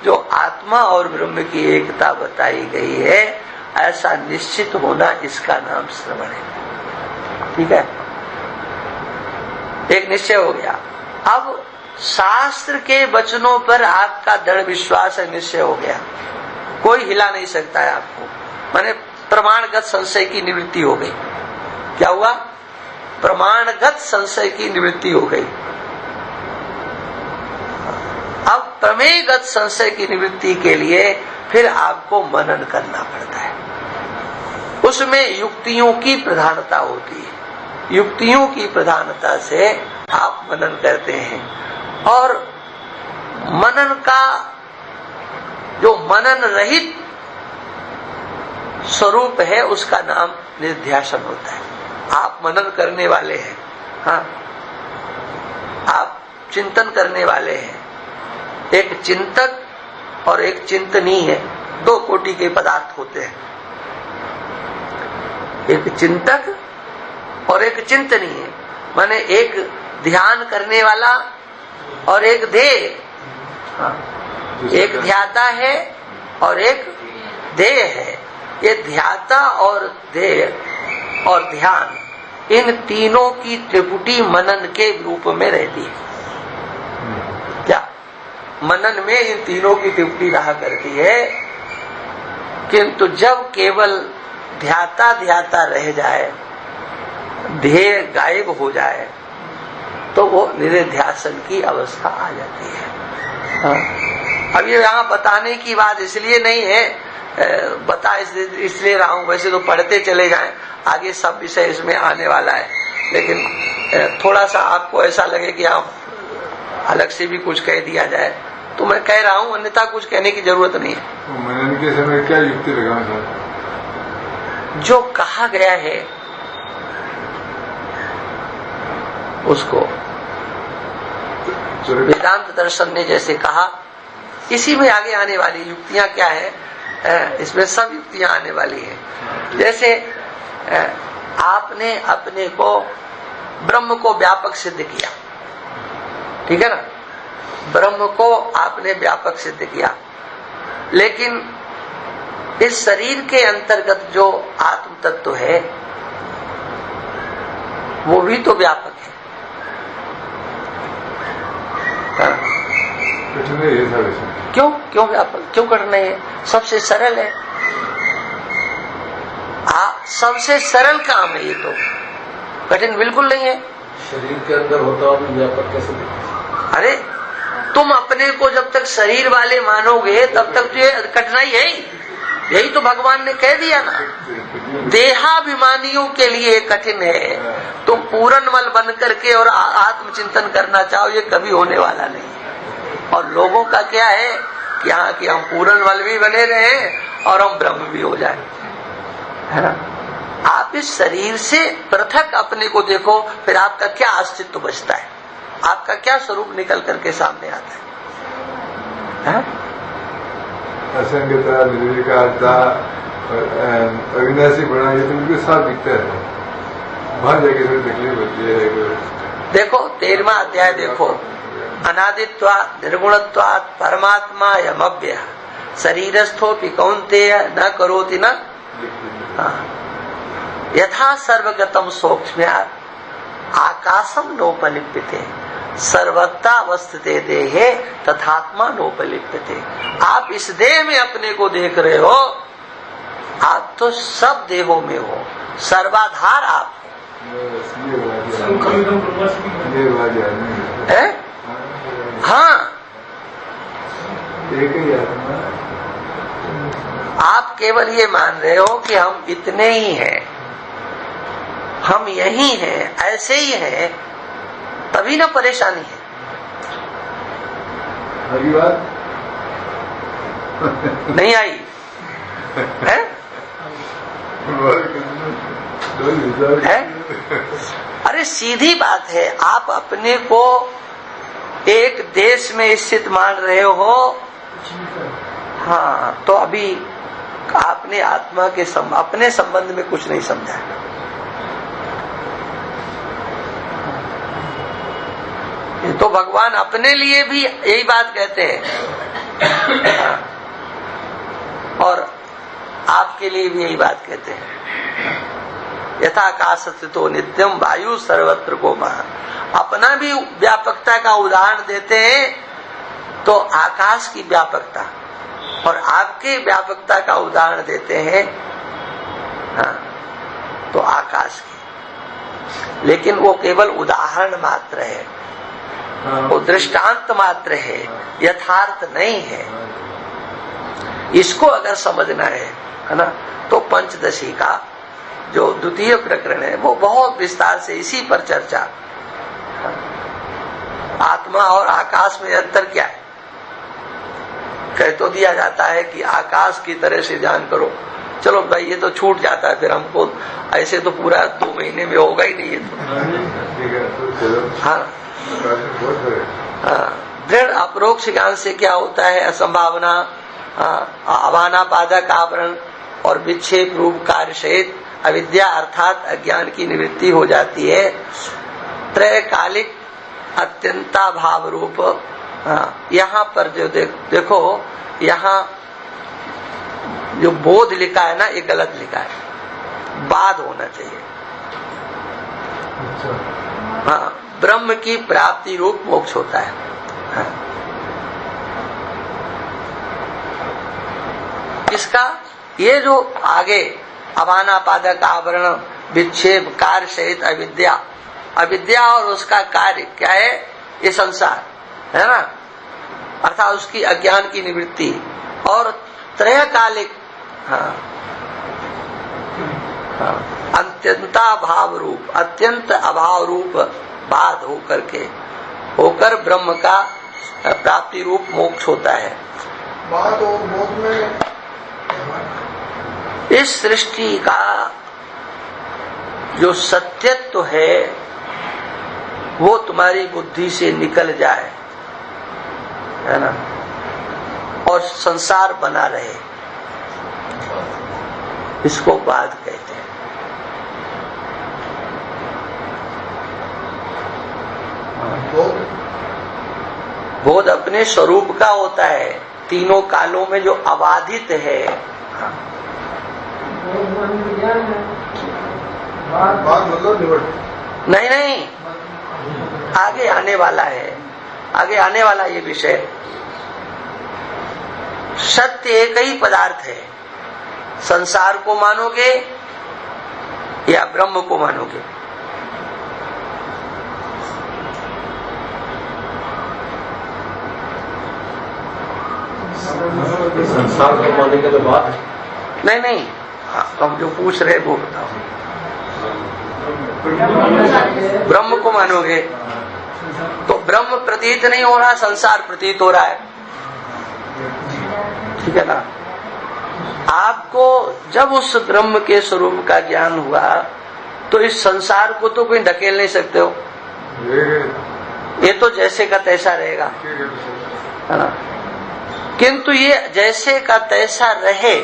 जो आत्मा और ब्रह्म की एकता बताई गई है, ऐसा निश्चित होना, इसका नाम श्रवण है। ठीक है, एक निश्चय हो गया। अब शास्त्र के वचनों पर आपका दृढ़ विश्वास है, निश्चय हो गया, कोई हिला नहीं सकता है आपको, माने प्रमाणगत संशय की निवृत्ति हो गई। क्या हुआ? प्रमाणगत संशय की निवृत्ति हो गई। अब प्रमेयगत संशय की निवृत्ति के लिए फिर आपको मनन करना पड़ता है। उसमें युक्तियों की प्रधानता होती है, युक्तियों की प्रधानता से आप मनन करते हैं। और मनन का जो मनन रहित स्वरूप है, उसका नाम निध्यासन होता है। आप मनन करने वाले हैं, हाँ, आप चिंतन करने वाले हैं। एक चिंतक और एक चिंतनी है, दो कोटि के पदार्थ होते हैं। एक चिंतक और एक चिंतनी है, माने एक ध्यान करने वाला और एक ध्येय। हाँ, एक ध्याता है और एक ध्येय है। ये ध्याता और ध्येय और ध्यान, इन तीनों की त्रिपुटी मनन के रूप में रहती है। क्या मनन में इन तीनों की त्रिपुटी रहा करती है, किंतु जब केवल ध्याता ध्याता रह जाए, ध्येय गायब हो जाए, तो वो निधिध्यासन की अवस्था आ जाती है। हाँ। अब ये यहाँ बताने की बात इसलिए नहीं है, बता इसलिए रहा हूँ, वैसे तो पढ़ते चले जाएं, आगे सब विषय इसमें आने वाला है, लेकिन थोड़ा सा आपको ऐसा लगे कि आप अलग से भी कुछ कह दिया जाए तो मैं कह रहा हूँ, अन्यथा कुछ कहने की जरूरत नहीं है। मनन के समय क्या युक्ति लगाना? जो कहा गया है उसको वेदांत दर्शन ने जैसे कहा, इसी में आगे आने वाली युक्तियां क्या है, इसमें सब युक्तियां आने वाली है। जैसे आपने अपने को ब्रह्म को व्यापक सिद्ध किया, ठीक है ना, ब्रह्म को आपने व्यापक सिद्ध किया, लेकिन इस शरीर के अंतर्गत जो आत्म तत्व है वो भी तो व्यापक है। क्यों क्यों व्यापक, क्यों करना है? सबसे सरल है, सबसे सरल काम है ये, तो कठिन बिल्कुल नहीं है। शरीर के अंदर होता हुआ व्यापक कैसे दिखे? अरे तुम अपने को जब तक शरीर वाले मानोगे तब तक तो ये कठिनाई है ही। यही तो भगवान ने कह दिया ना, देहाभिमानियों के लिए कठिन है। तुम पूर्णमल बन करके और आत्मचिंतन करना चाहो, ये कभी होने वाला नहीं। और लोगों का क्या है कि हाँ कि हम पूर्णमल भी बने रहे और हम ब्रह्म भी हो जाए, है ना। आप इस शरीर से पृथक अपने को देखो, फिर आपका क्या अस्तित्व बचता है, आपका क्या स्वरूप निकल करके सामने आता है? असंगता, निर्विकारता, अविनाशी बना, ये तो उनके साथ दिखता है। वहां जाके थोड़ी तकलीफ होती है। देखो 13वां अध्याय देखो, अनादित्वात् निर्गुणत्वात् परमात्मा यमव्यय शरीरस्थोपि कौन्तेय न करोति न यथा सर्वगतम सौक्ष्म्यात् आकाशम नोपलिप्यते सर्वत्ता अवस्थिते देहे तथात्मा नोपलिप्यते। आप इस देह में अपने को देख रहे हो, आप तो सब देहों में हो, सर्वाधार आप है। हाँ, आप केवल ये मान रहे हो कि हम इतने ही हैं, हम यही हैं, ऐसे ही हैं, तभी ना परेशानी है। नहीं आई है? है? अरे सीधी बात है, आप अपने को एक देश में स्थित मान रहे हो, हाँ, तो अभी आपने आत्मा के अपने संबंध में कुछ नहीं समझा। तो भगवान अपने लिए भी यही बात कहते हैं और आपके लिए भी यही बात कहते हैं। यथा आकाश स्थितो नित्यम वायु सर्वत्र को महा। अपना भी व्यापकता का उदाहरण देते हैं तो आकाश की व्यापकता, और आपके व्यापकता का उदाहरण देते हैं तो आकाश की। लेकिन वो केवल उदाहरण मात्र है, वो दृष्टांत मात्र है, यथार्थ नहीं है। इसको अगर समझना है ना, तो पंचदशी का जो द्वितीय प्रकरण है वो बहुत विस्तार से इसी पर चर्चा। आत्मा और आकाश में अंतर क्या है? कह तो दिया जाता है कि आकाश की तरह से जान करो, चलो भाई ये तो छूट जाता है, फिर हमको ऐसे तो पूरा 2 महीने में होगा ही नहीं ये तो। हाँ, दृढ़ अपरोक्ष ज्ञान से क्या होता है? असंभावना, अभानापादक आवरण और विक्षेप रूप कार्य सहित अविद्या अर्थात अज्ञान की निवृत्ति हो जाती है। त्रैकालिक अत्यंता भाव रूप, यहाँ पर जो देखो यहाँ जो बोध लिखा है ना, ये गलत लिखा है, बाद होना चाहिए। हाँ, ब्रह्म की प्राप्ति रूप मोक्ष होता है। हाँ। इसका ये जो आगे अभानापादक आवरण विक्षेप कार्य सहित अविद्या, अविद्या और उसका कार्य क्या है? ये संसार है ना, अर्थात उसकी अज्ञान की निवृत्ति। और त्रयकालिक अत्यंता भाव रूप, अत्यंत अभाव रूप बाध होकर ब्रह्म का प्राप्ति रूप मोक्ष होता है। बात और मोक्ष में इस सृष्टि का जो सत्यत्व है वो तुम्हारी बुद्धि से निकल जाए, है ना, और संसार बना रहे, इसको बाध कहते हैं। बोध अपने स्वरूप का होता है, तीनों कालों में जो अबाधित है। बात मतलब नहीं, आगे आने वाला है, आगे आने वाला ये विषय। सत्य एक ही पदार्थ है, संसार को मानोगे या ब्रह्म को मानोगे? संसार को मानने के बाद नहीं, हम जो पूछ रहे वो बताओ। ब्रह्म को मानोगे तो ब्रह्म प्रतीत नहीं हो रहा, संसार प्रतीत हो रहा है, ठीक है ना। आपको जब उस ब्रह्म के स्वरूप का ज्ञान हुआ तो इस संसार को तो कोई ढकेल नहीं सकते हो, ये तो जैसे का तैसा रहेगा, है ना। किंतु ये जैसे का तैसा रहे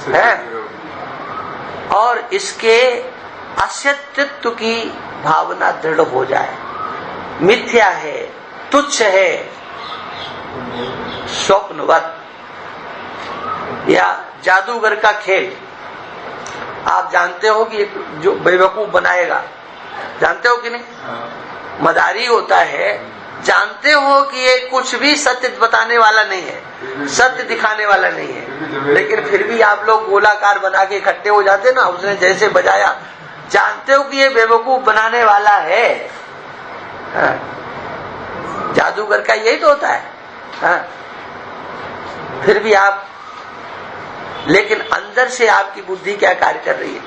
है और इसके असत्यत्व की भावना दृढ़ हो जाए, मिथ्या है, तुच्छ है, स्वप्नवत या जादूगर का खेल। आप जानते हो कि जो बेवकूफ बनाएगा, जानते हो कि नहीं, मदारी होता है, जानते हो कि ये कुछ भी सत्य बताने वाला नहीं है, सत्य दिखाने वाला नहीं है, लेकिन फिर भी आप लोग गोलाकार बना के इकट्ठे हो जाते ना, उसने जैसे बजाया, जानते हो कि ये बेवकूफ बनाने वाला है। जादूगर का यही तो होता है। फिर भी आप, लेकिन अंदर से आपकी बुद्धि क्या कार्य कर रही है?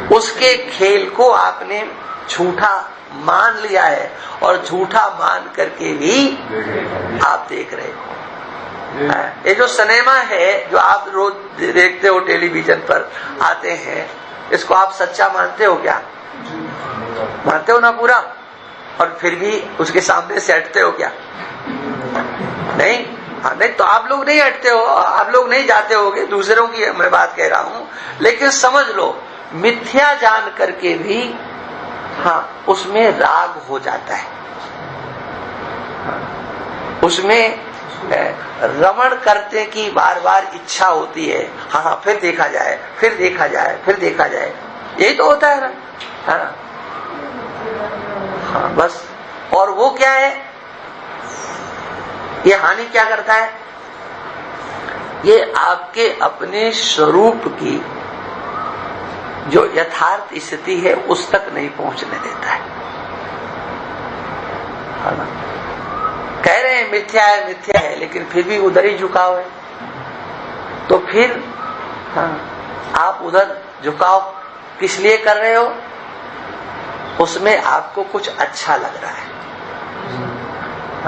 उसके खेल को आपने झूठा मान लिया है और झूठा मान करके भी आप देख रहे हो। ये जो सिनेमा है जो आप रोज देखते हो टेलीविजन पर आते हैं, इसको आप सच्चा मानते हो क्या? मानते हो ना पूरा? और फिर भी उसके सामने से हटते हो क्या? नहीं, नहीं तो आप लोग नहीं हटते हो, आप लोग नहीं जाते होगे, दूसरों की मैं बात कह रहा हूं। लेकिन समझ लो, मिथ्या जान करके भी हाँ, उसमें राग हो जाता है, उसमें रमण करते की बार बार इच्छा होती है। हाँ, फिर देखा जाए, फिर देखा जाए, फिर देखा जाए, यही तो होता है ना। हाँ, हाँ, बस। और वो क्या है, ये हानि क्या करता है, ये आपके अपने स्वरूप की जो यथार्थ स्थिति है उस तक नहीं पहुंचने देता है ना। कह रहे हैं मिथ्या है, लेकिन फिर भी उधर ही झुकाव है, तो फिर हाँ, आप उधर झुकाव किस लिए कर रहे हो, उसमें आपको कुछ अच्छा लग रहा है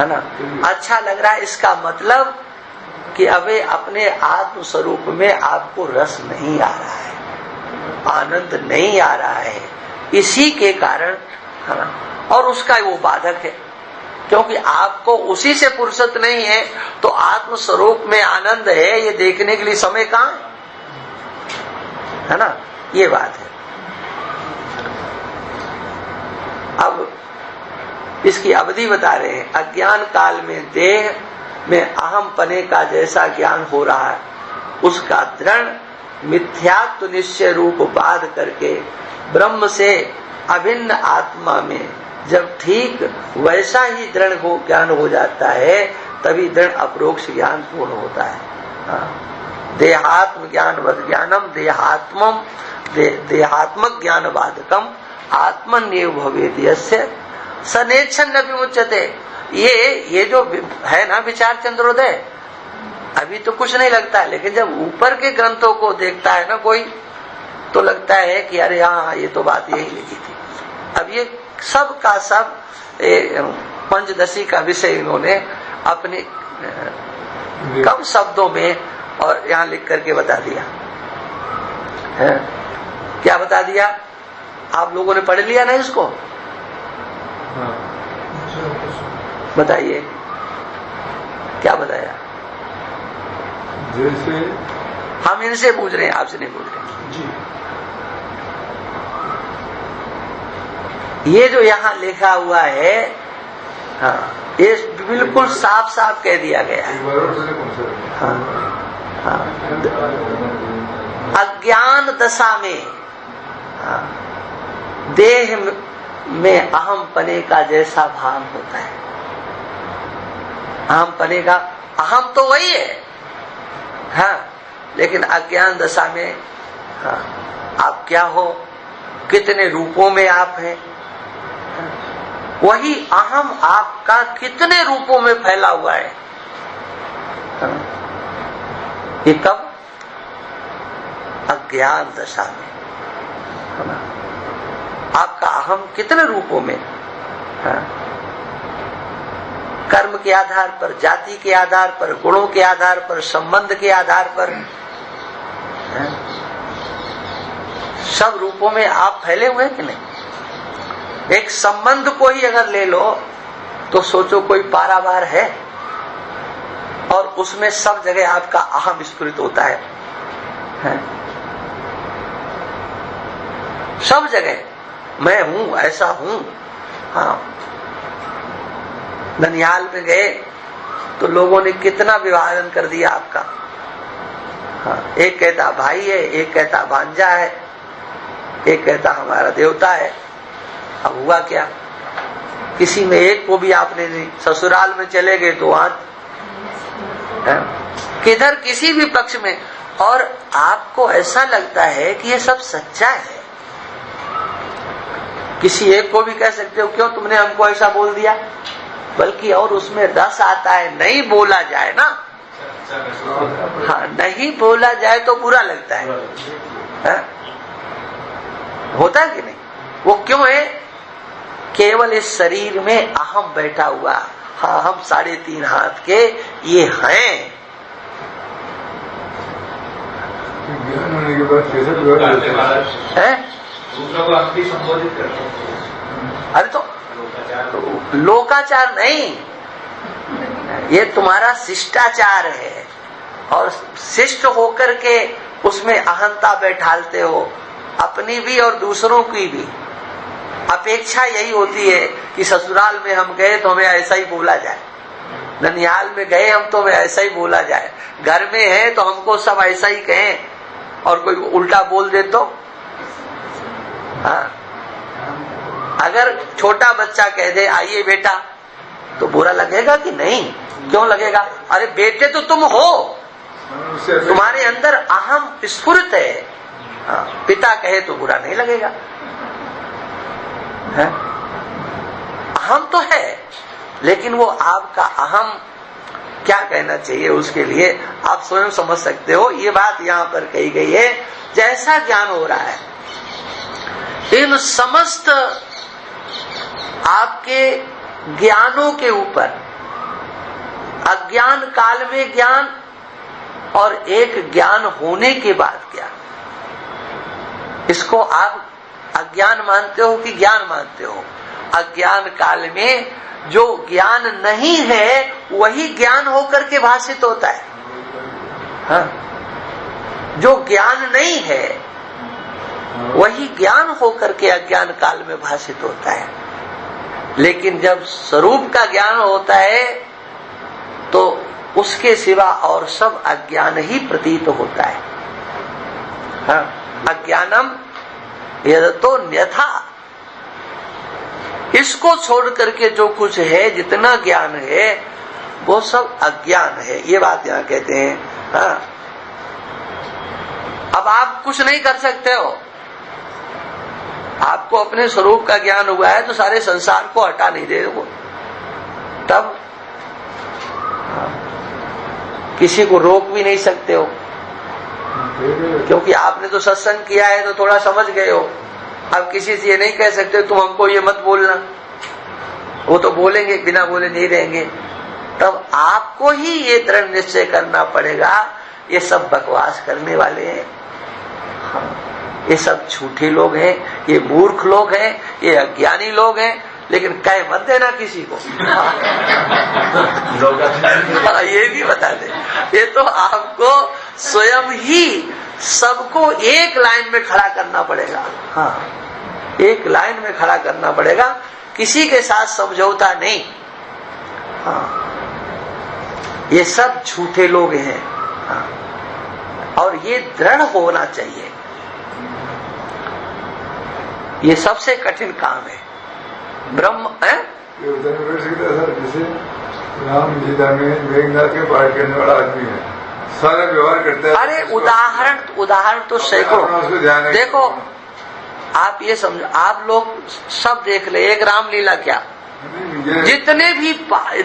ना। अच्छा लग रहा है, इसका मतलब कि अबे अपने आत्म स्वरूप में आपको रस नहीं आ रहा है, आनंद नहीं आ रहा है, इसी के कारण है ना। और उसका वो बाधक है, क्योंकि आपको उसी से फुर्सत नहीं है, तो आत्म स्वरूप में आनंद है ये देखने के लिए समय कहां है ना, ये बात है। अब इसकी अवधि बता रहे हैं। अज्ञान काल में देह में अहम पने का जैसा ज्ञान हो रहा है, उसका दृढ़ मिथ्यात्व निश्चय रूप बाध करके ब्रह्म से अभिन्न आत्मा में जब ठीक वैसा ही दृढ़ ज्ञान हो जाता है, तभी दृढ़ अपरोक्ष ज्ञान पूर्ण होता है। देहात्म ज्ञानवद ज्ञानम देहात्मक ज्ञान बाधकम आत्मन्येव भवेत् यस्य सनेच्छन न विमुच्यते। ये जो है ना विचार चंद्रोदय, अभी तो कुछ नहीं लगता है, लेकिन जब ऊपर के ग्रंथों को देखता है ना कोई, तो लगता है कि अरे हाँ, ये तो बात यही लिखी थी। अब ये सब का सब पंचदशी का विषय इन्होंने अपने कम शब्दों में और यहाँ लिख करके बता दिया है। क्या बता दिया, आप लोगों ने पढ़ लिया ना इसको, बताइए क्या बताया। जैसे हम इनसे पूछ रहे हैं, आपसे नहीं पूछ रहे जी। ये जो यहाँ लिखा हुआ है, हाँ, ये बिल्कुल साफ साफ कह दिया गया है। हाँ, हाँ, अज्ञान दशा में हाँ, देह में अहम पने का जैसा भान होता है। अहम पने का, अहम तो वही है हाँ, लेकिन अज्ञान दशा में हाँ, आप क्या हो, कितने रूपों में आप हैं, वही अहम आपका कितने रूपों में फैला हुआ है। ये कब, अज्ञान दशा में आपका अहम कितने रूपों में, कर्म के आधार पर, जाति के आधार पर, गुणों के आधार पर, संबंध के आधार पर, सब रूपों में आप फैले हुए कि नहीं। एक संबंध को ही अगर ले लो तो सोचो कोई पारावार है और उसमें सब जगह आपका अहम स्फुरित होता है? सब जगह मैं हूं, ऐसा हूं। हाँ, ननिहाल में गए तो लोगों ने कितना विभाजन कर दिया आपका। हाँ, एक कहता भाई है, एक कहता भांजा है, एक कहता हमारा देवता है। अब हुआ क्या, किसी में एक को भी आपने नहीं, ससुराल में चले गए तो वहां किधर किसी भी पक्ष में, और आपको ऐसा लगता है कि ये सब सच्चा है। किसी एक को भी कह सकते हो क्यों तुमने हमको ऐसा बोल दिया, बल्कि और उसमें रस आता है। नहीं बोला जाए ना, हाँ, नहीं बोला जाए तो बुरा लगता है, होता है कि नहीं। वो क्यों है, केवल इस शरीर में अहम बैठा हुआ। हाँ, हम 3.5 हाथ के ये हैं। ज्ञान होने के बाद कैसे दूसरों को हम भी संबोधित करते हैं। अरे तो लोकाचार नहीं, ये तुम्हारा शिष्टाचार है, और शिष्ट होकर के उसमें अहंता बैठालते हो, अपनी भी और दूसरों की भी। अपेक्षा यही होती है कि ससुराल में हम गए तो हमें ऐसा ही बोला जाए, ननिहाल में गए हम तो हमें ऐसा ही बोला जाए, घर में है तो हमको सब ऐसा ही कहें, और कोई उल्टा बोल दे तो हाँ। अगर छोटा बच्चा कह दे आइए बेटा, तो बुरा लगेगा कि नहीं? क्यों लगेगा? अरे बेटे तो तुम हो, तुम्हारे अंदर अहम स्फुरित है। हाँ, पिता कहे तो बुरा नहीं लगेगा, है? अहम तो है, लेकिन वो आपका अहम क्या कहना चाहिए उसके लिए आप स्वयं समझ सकते हो। ये बात यहाँ पर कही गई है। जैसा ज्ञान हो रहा है, इन समस्त आपके ज्ञानों के ऊपर अज्ञान काल में ज्ञान और एक ज्ञान होने के बाद ज्ञान, इसको आप अज्ञान मानते हो कि ज्ञान मानते हो? अज्ञान काल में जो ज्ञान नहीं है वही ज्ञान होकर के भाषित होता है। हाँ? जो ज्ञान नहीं है वही ज्ञान होकर के अज्ञान काल में भाषित होता है। लेकिन जब स्वरूप का ज्ञान होता है तो उसके सिवा और सब अज्ञान ही प्रतीत होता है। हाँ? अज्ञानम यदतो न्यथा, इसको छोड़ करके जो कुछ है, जितना ज्ञान है वो सब अज्ञान है। ये बात यहाँ कहते हैं। हाँ? अब आप कुछ नहीं कर सकते हो, आपको अपने स्वरूप का ज्ञान हुआ है तो सारे संसार को हटा नहीं दे वो, तब किसी को रोक भी नहीं सकते हो, क्योंकि आपने तो सत्संग किया है तो थोड़ा समझ गए हो। अब किसी से ये नहीं कह सकते तुम हमको ये मत बोलना, वो तो बोलेंगे, बिना बोले नहीं रहेंगे। तब आपको ही ये दृढ़ निश्चय करना पड़ेगा ये सब बकवास करने वाले हैं, ये सब झूठे लोग हैं, ये मूर्ख लोग हैं, ये अज्ञानी लोग हैं, लेकिन कह मत देना किसी को। ये भी बता दे, ये तो आपको स्वयं ही सबको एक लाइन में खड़ा करना पड़ेगा। हाँ, एक लाइन में खड़ा करना पड़ेगा, किसी के साथ समझौता नहीं। हाँ, ये सब झूठे लोग हैं। हाँ, और ये दृढ़ होना चाहिए, ये सबसे कठिन काम है। ब्रह्म है जैसे राम गीता में मेघनाथ के पाठ करने वाला आदमी है, सारा व्यवहार करता है। अरे उदाहरण तो सैकड़ों। देखो आप ये समझो, आप लोग सब देख ले, एक रामलीला क्या, जितने भी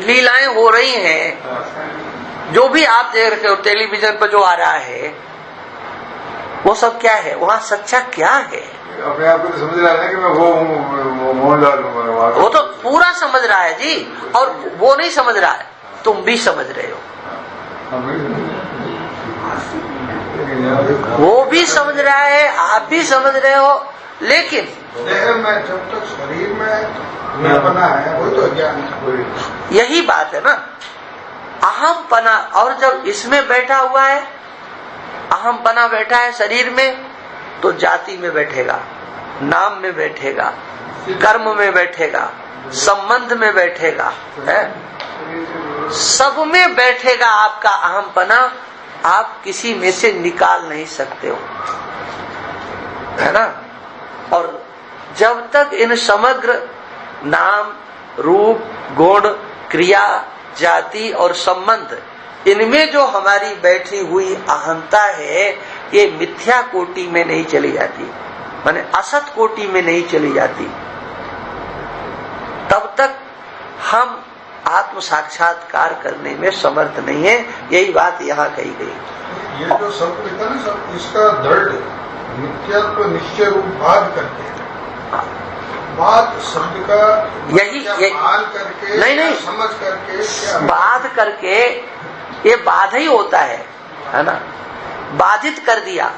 लीलाएं हो रही हैं, जो भी आप देख रहे हो टेलीविजन पर जो आ रहा है, वो सब क्या है? वहाँ सच्चा क्या है? अपने आप को तो समझ रहा है कि मैं वो हूँ, मोहनलाल हूँ। वो तो पूरा समझ रहा है जी, और वो नहीं समझ रहा है, तुम भी समझ रहे हो, वो भी समझ रहा है, आप भी समझ रहे हो, लेकिन में जब तक शरीर में बना है वही तो अज्ञान है। यही बात है ना, अहम पना। और जब इसमें बैठा हुआ है, अहम पना बैठा है शरीर में, तो जाति में बैठेगा, नाम में बैठेगा, कर्म में बैठेगा, संबंध में बैठेगा, है? सब में बैठेगा आपका अहम पना। आप किसी में से निकाल नहीं सकते हो, है ना? और जब तक इन समग्र नाम, रूप, गुण, क्रिया, जाति और संबंध, इनमें जो हमारी बैठी हुई अहंता है, ये मिथ्या कोटि में नहीं चली जाती, माने असत कोटि में नहीं चली जाती, तब तक हम आत्म साक्षात्कार करने में समर्थ नहीं है। यही बात यहाँ कही गई। ये जो शब्द लिखा ना, सब इसका दृढ़ नित्यत्व निश्चय रूप बाध करके, बात शब्द का यही मान करके, नहीं समझ करके, क्या बाध करके, ये बाध ही होता है ना? बाधित कर दिया,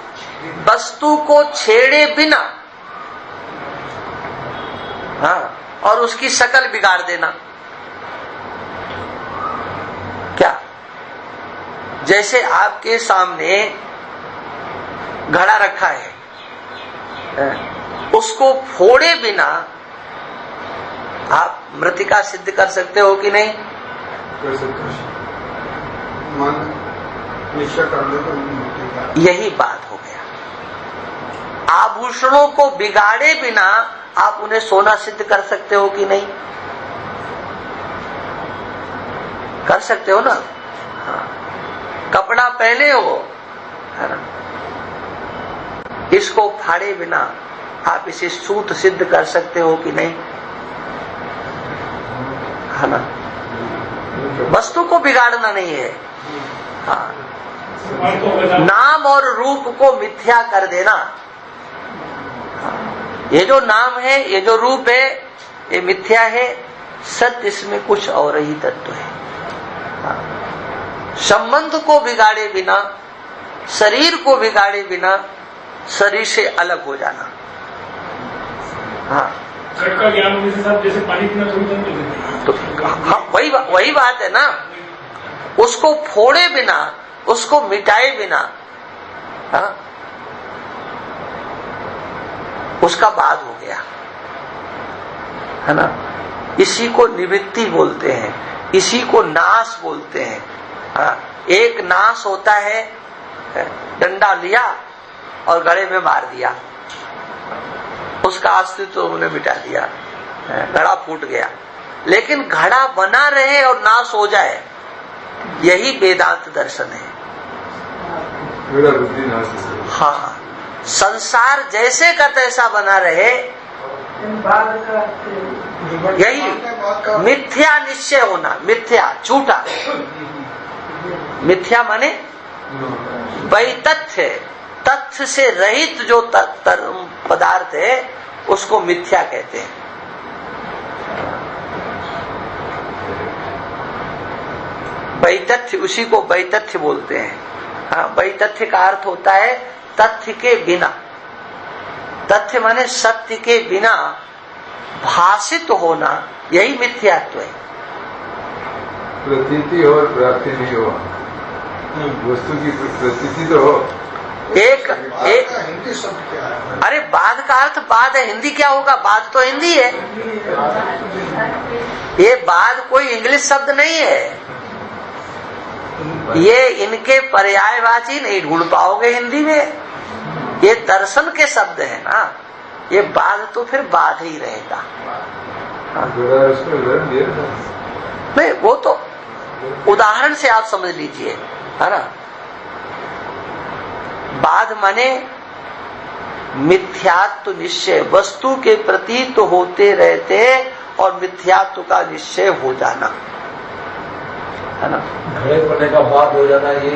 वस्तु को छेड़े बिना, हाँ, और उसकी शकल बिगाड़ देना। क्या? जैसे आपके सामने घड़ा रखा है, उसको फोड़े बिना आप मृतिका सिद्ध कर सकते हो कि नहीं? कर सकते हैं। मन निश्चय करने को मृतिका। यही बात हो गया। आभूषणों को बिगाड़े बिना आप उन्हें सोना सिद्ध कर सकते हो कि नहीं? कर सकते हो ना? हाँ। कपड़ा पहने हो, है ना, इसको फाड़े बिना आप इसे सूत सिद्ध कर सकते हो कि नहीं? है ना? वस्तु को बिगाड़ना नहीं है। हाँ। नाम और रूप को मिथ्या कर देना। ये जो नाम है, ये जो रूप है, ये मिथ्या है। सत्य इसमें कुछ और ही तत्व है। संबंध को बिगाड़े बिना, शरीर को बिगाड़े बिना शरीर से अलग हो जाना। हाँ, का ज्ञान होने से सब जैसे पानी पीना शुरू कर देते। तो हाँ, वही बात है ना। उसको फोड़े बिना, उसको मिटाए बिना, हाँ, उसका बाद हो गया, है ना। इसी को निवृत्ति बोलते हैं, इसी को नाश बोलते हैं। हाँ, एक नाश होता है, डंडा लिया और गले में मार दिया, उसका अस्तित्व उन्होंने मिटा दिया, घड़ा फूट गया। लेकिन घड़ा बना रहे और नाश हो जाए, यही वेदांत दर्शन है। मेरा बुद्धि नाश है। हाँ, संसार जैसे का तैसा बना रहे, यही मिथ्या निश्चय होना। मिथ्या, झूठा। मिथ्या माने वैतथ्य, तथ्य से रहित जो पदार्थ है उसको मिथ्या कहते हैं। वैतथ्य, उसी को वैतथ्य बोलते हैं। हाँ, वैतथ्य का अर्थ होता है तथ्य के बिना। तथ्य माने सत्य के बिना भाषित होना, यही मिथ्यात्व है। प्रतीति हो, प्राप्ति नहीं हो। वस्तु की प्रतीति तो हो। एक हिंदी शब्द क्या है? अरे बाद का अर्थ बाद है, हिंदी क्या होगा? बाद तो हिंदी है। ये बाद कोई इंग्लिश शब्द नहीं है। ये इनके पर्यायवाची नहीं ढूंढ पाओगे हिंदी में। ये दर्शन के शब्द है ना। ये बाद तो फिर बाद ही रहेगा। नहीं, वो तो उदाहरण से आप समझ लीजिए, है ना। बाद माने मिथ्यात्व निश्चय, वस्तु के प्रति तो होते रहते और मिथ्यात्व का निश्चय हो जाना, है ना। घड़े पड़ने का बाद हो जाना, ये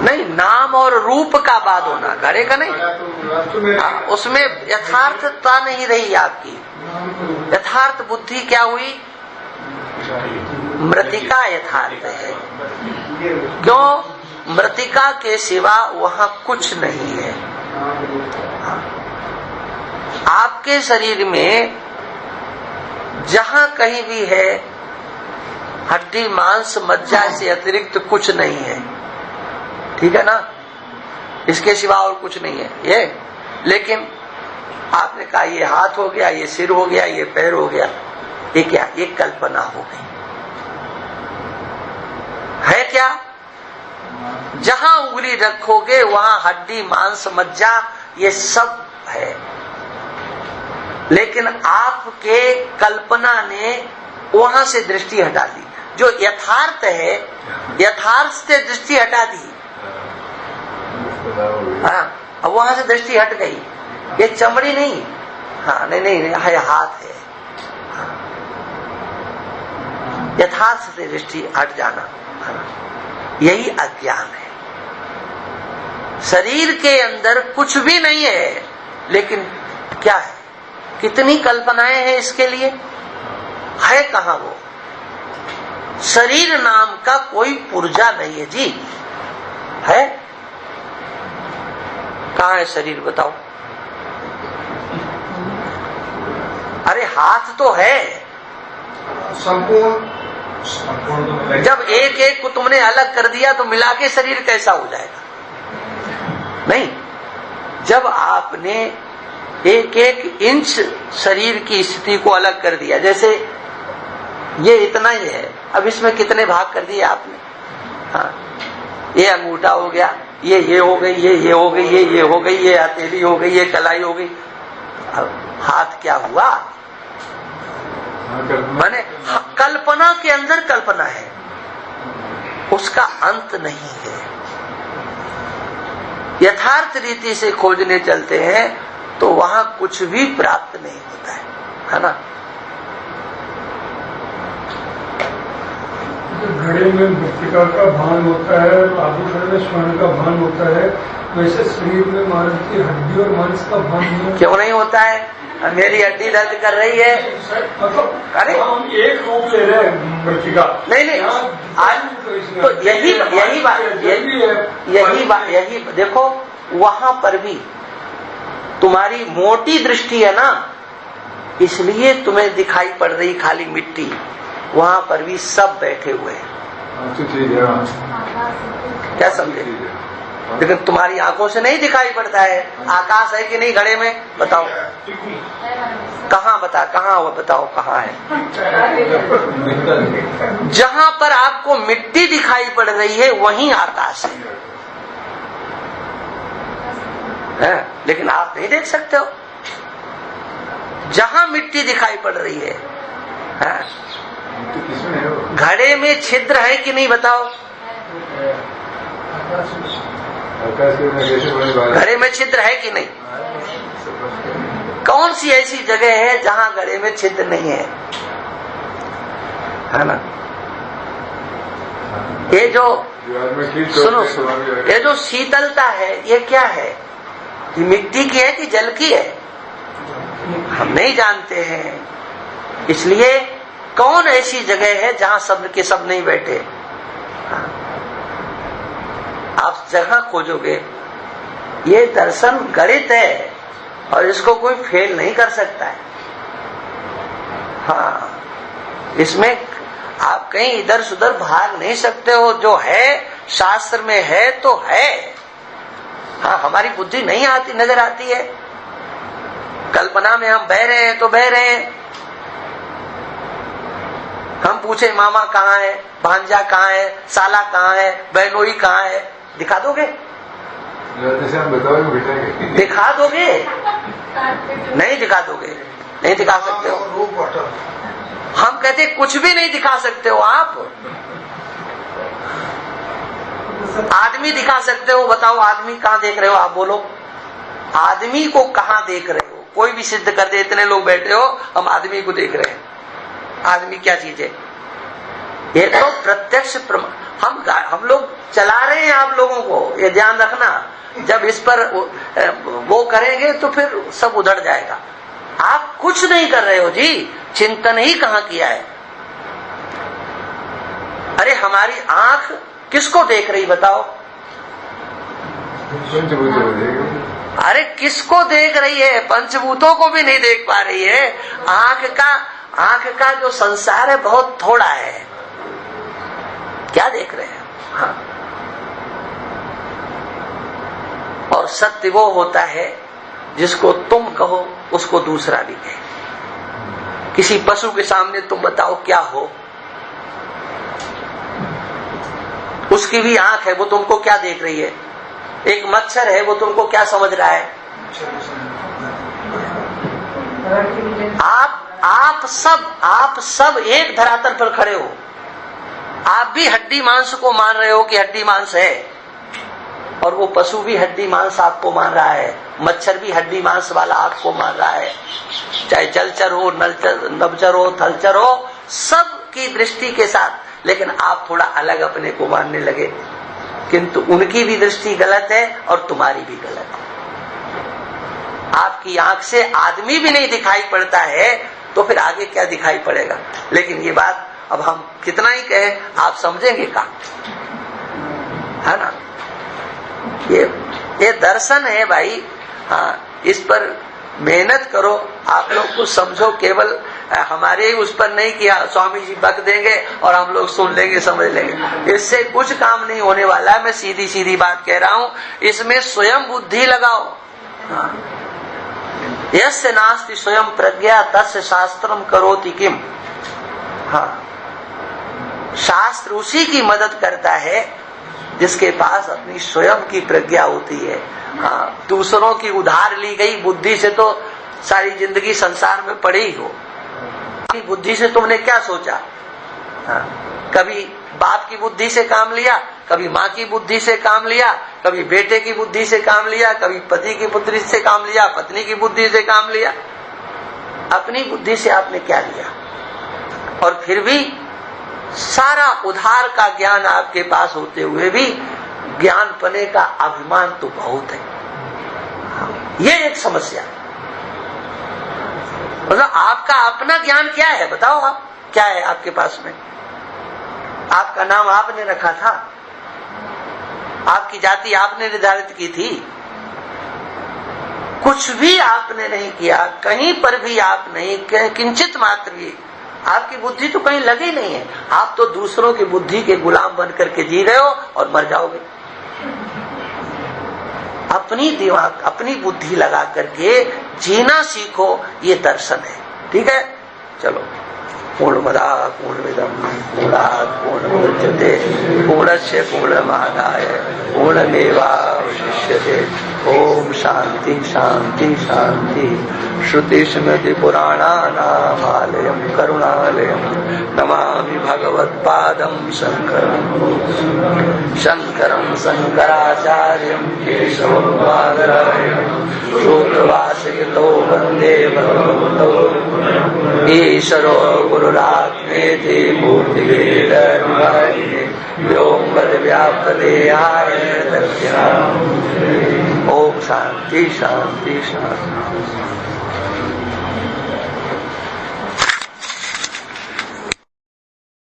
नहीं, नाम और रूप का बाद होना, घड़े का नहीं। उसमें यथार्थता नहीं रही आपकी। यथार्थ बुद्धि क्या हुई? मृतिका यथार्थ है। क्यों? मृतिका के सिवा वहां कुछ नहीं है। आपके शरीर में जहां कहीं भी है, हड्डी मांस मज्जा से अतिरिक्त कुछ नहीं है। ठीक है ना? इसके सिवा और कुछ नहीं है ये। लेकिन आपने कहा ये हाथ हो गया, ये सिर हो गया, ये पैर हो गया। ये क्या? ये कल्पना हो गई। है क्या? जहां उंगली रखोगे वहां हड्डी मांस मज्जा ये सब है। लेकिन आपके कल्पना ने वहां से दृष्टि हटा दी। जो यथार्थ है, यथार्थ से दृष्टि हटा दी। हाँ, अब वहां से दृष्टि हट गई। ये चमड़ी नहीं, हाँ, नहीं, है हाथ है। हाँ। यथार्थ से दृष्टि हट जाना, यही अज्ञान है। शरीर के अंदर कुछ भी नहीं है, लेकिन क्या है? कितनी कल्पनाएं हैं इसके लिए। है कहाँ वो? शरीर नाम का कोई पुर्जा नहीं है जी। है? कहाँ है शरीर बताओ? अरे हाथ तो है संपूर्ण। जब एक एक को तुमने अलग कर दिया तो मिला के शरीर कैसा हो जाएगा? नहीं, जब आपने एक एक इंच शरीर की स्थिति को अलग कर दिया। जैसे ये इतना ही है, अब इसमें कितने भाग कर दिए आपने? हाँ, ये अंगूठा हो गया, ये हो गई, ये हो गई, ये हो गई, ये हथेली हो गई, ये कलाई हो गई। अब हाथ क्या हुआ? माने कल्पना के अंदर कल्पना है, उसका अंत नहीं है। यथार्थ रीति से खोजने चलते हैं तो वहां कुछ भी प्राप्त नहीं होता है ना। घड़े में मृत्तिका का भान होता है, आभूषण में स्वर्ण का भान होता है, वैसे शरीर में मानव की हड्डी और मांस का भान नहीं। क्यों नहीं होता है? मेरी हड्डी दर्द कर रही है, मतलब अरे हम एक रूप ले रहे हैं मृत्तिका। नहीं आज तो यही देखो, वहां पर भी तुम्हारी मोटी दृष्टि है ना, इसलिए तुम्हें दिखाई पड़ रही खाली मिट्टी। वहां पर भी सब बैठे हुए हैं। क्या समझे? लेकिन तुम्हारी आंखों से नहीं दिखाई पड़ता है। आकाश है कि नहीं घड़े में? बताओ कहाँ, कहाँ हुआ, बताओ कहाँ है? जहां पर आपको मिट्टी दिखाई पड़ रही है वहीं आकाश है, लेकिन आप नहीं देख सकते हो। जहां मिट्टी दिखाई पड़ रही है, घड़े में छिद्र है कि नहीं? बताओ घड़े में छिद्र है कि नहीं? कौन सी ऐसी जगह है जहां घड़े में छिद्र नहीं है ना? ये जो सुनो, ये जो शीतलता है ये क्या है? ये मिट्टी की है कि जल की है? हम नहीं जानते हैं। इसलिए कौन ऐसी जगह है जहां सब के सब नहीं बैठे? आप जगह खोजोगे। ये दर्शन गणित है और इसको कोई फेल नहीं कर सकता है। हाँ, इसमें आप कहीं इधर से उधर भाग नहीं सकते हो। जो है शास्त्र में है तो है। हाँ, हमारी बुद्धि नहीं आती, नजर आती है। कल्पना में हम बह रहे हैं तो बह रहे हैं। हम पूछे मामा कहाँ है, भांजा कहाँ है, साला कहाँ है, बहनोई कहाँ है, दिखा दोगे? दिखा दोगे? नहीं दिखा दोगे, नहीं दिखा सकते हो। हम कहते कुछ भी नहीं दिखा सकते हो आप। आदमी दिखा सकते हो, बताओ आदमी कहाँ देख रहे हो? आप बोलो, आदमी को कहाँ देख रहे हो? कोई भी सिद्ध कर दे, इतने लोग बैठे हो, हम आदमी को देख रहे हैं। आदमी क्या चीज है? ये तो प्रत्यक्ष हम लोग चला रहे हैं आप लोगों को, ये ध्यान रखना। जब इस पर वो करेंगे तो फिर सब उधड़ जाएगा। आप कुछ नहीं कर रहे हो जी, चिंतन ही कहाँ किया है। अरे हमारी आंख किसको देख रही बताओ? अरे किसको देख रही है? पंचभूतों को भी नहीं देख पा रही है। आंख का जो संसार है बहुत थोड़ा है। क्या देख रहे हैं? हाँ। और सत्य वो होता है जिसको तुम कहो उसको दूसरा भी कहे। किसी पशु के सामने तुम बताओ क्या हो, उसकी भी आंख है, वो तुमको क्या देख रही है? एक मच्छर है, वो तुमको क्या समझ रहा है? आप सब एक धरातल पर खड़े हो। आप भी हड्डी मांस को मान रहे हो कि हड्डी मांस है, और वो पशु भी हड्डी मांस आपको मान रहा है। मच्छर भी हड्डी मांस वाला आपको मान रहा है। चाहे जलचर हो, नभचर हो, थलचर हो, सब की दृष्टि के साथ। लेकिन आप थोड़ा अलग अपने को मानने लगे, किंतु उनकी भी दृष्टि गलत है और तुम्हारी भी गलत है। आपकी आंख से आदमी भी नहीं दिखाई पड़ता है तो फिर आगे क्या दिखाई पड़ेगा? लेकिन ये बात अब हम कितना ही कहें, आप समझेंगे का, है ना? ये दर्शन है भाई। हाँ, इस पर मेहनत करो, आप लोग कुछ समझो। केवल हमारे ही उस पर नहीं किया, स्वामी जी बक देंगे और हम लोग सुन लेंगे, समझ लेंगे, इससे कुछ काम नहीं होने वाला है। मैं सीधी सीधी बात कह रहा हूँ, इसमें स्वयं बुद्धि लगाओ। हाँ। यस्य नास्ति स्वयं प्रज्ञा तस्य शास्त्रम करोति किम। हाँ, शास्त्र उसी की मदद करता है जिसके पास अपनी स्वयं की प्रज्ञा होती है। हाँ, दूसरों की उधार ली गई बुद्धि से तो सारी जिंदगी संसार में पड़ी ही हो। बुद्धि से तुमने क्या सोचा? हाँ, कभी बाप की बुद्धि से काम लिया, कभी माँ की बुद्धि से काम लिया, कभी बेटे की बुद्धि से काम लिया, कभी पति की बुद्धि से काम लिया, पत्नी की बुद्धि से काम लिया। अपनी बुद्धि से आपने क्या लिया? और फिर भी सारा उधार का ज्ञान आपके पास होते हुए भी ज्ञान पने का अभिमान तो बहुत है। ये एक समस्या। मतलब आपका अपना ज्ञान क्या है? बताओ आप, क्या है आपके पास में? आपका नाम आपने रखा था, आपकी जाति आपने निर्धारित की थी, कुछ भी आपने नहीं किया, कहीं पर भी आप नहीं, किंचित मात्र भी आपकी बुद्धि तो कहीं लगी नहीं है। आप तो दूसरों की बुद्धि के गुलाम बन करके जी रहे हो और मर जाओगे। अपनी दिमाग, अपनी बुद्धि लगा करके जीना सीखो, ये दर्शन है। ठीक है, चलो। पूर्णमदा पूर्णमिदं पूर्णात् पूर्णमुदच्यते पूर्णस्य पूर्णमादाय पूर्णमेवावशिष्यते। ओम शांति शांति शांति। श्रुति स्मृति पुराणानामालयं करुणालयं नमामि भगवत्पादं शंकरं शंकराचार्यं केशवं बादरायणं सूत्रभाष्यकृतो वन्दे भगवतो ईश्वरो गुरुरात्मेति मूर्तिभेदविभागिने व्योमवद्व्याप्तदेहाय दक्षिणामूर्तये। ओम शांति शांति शांति।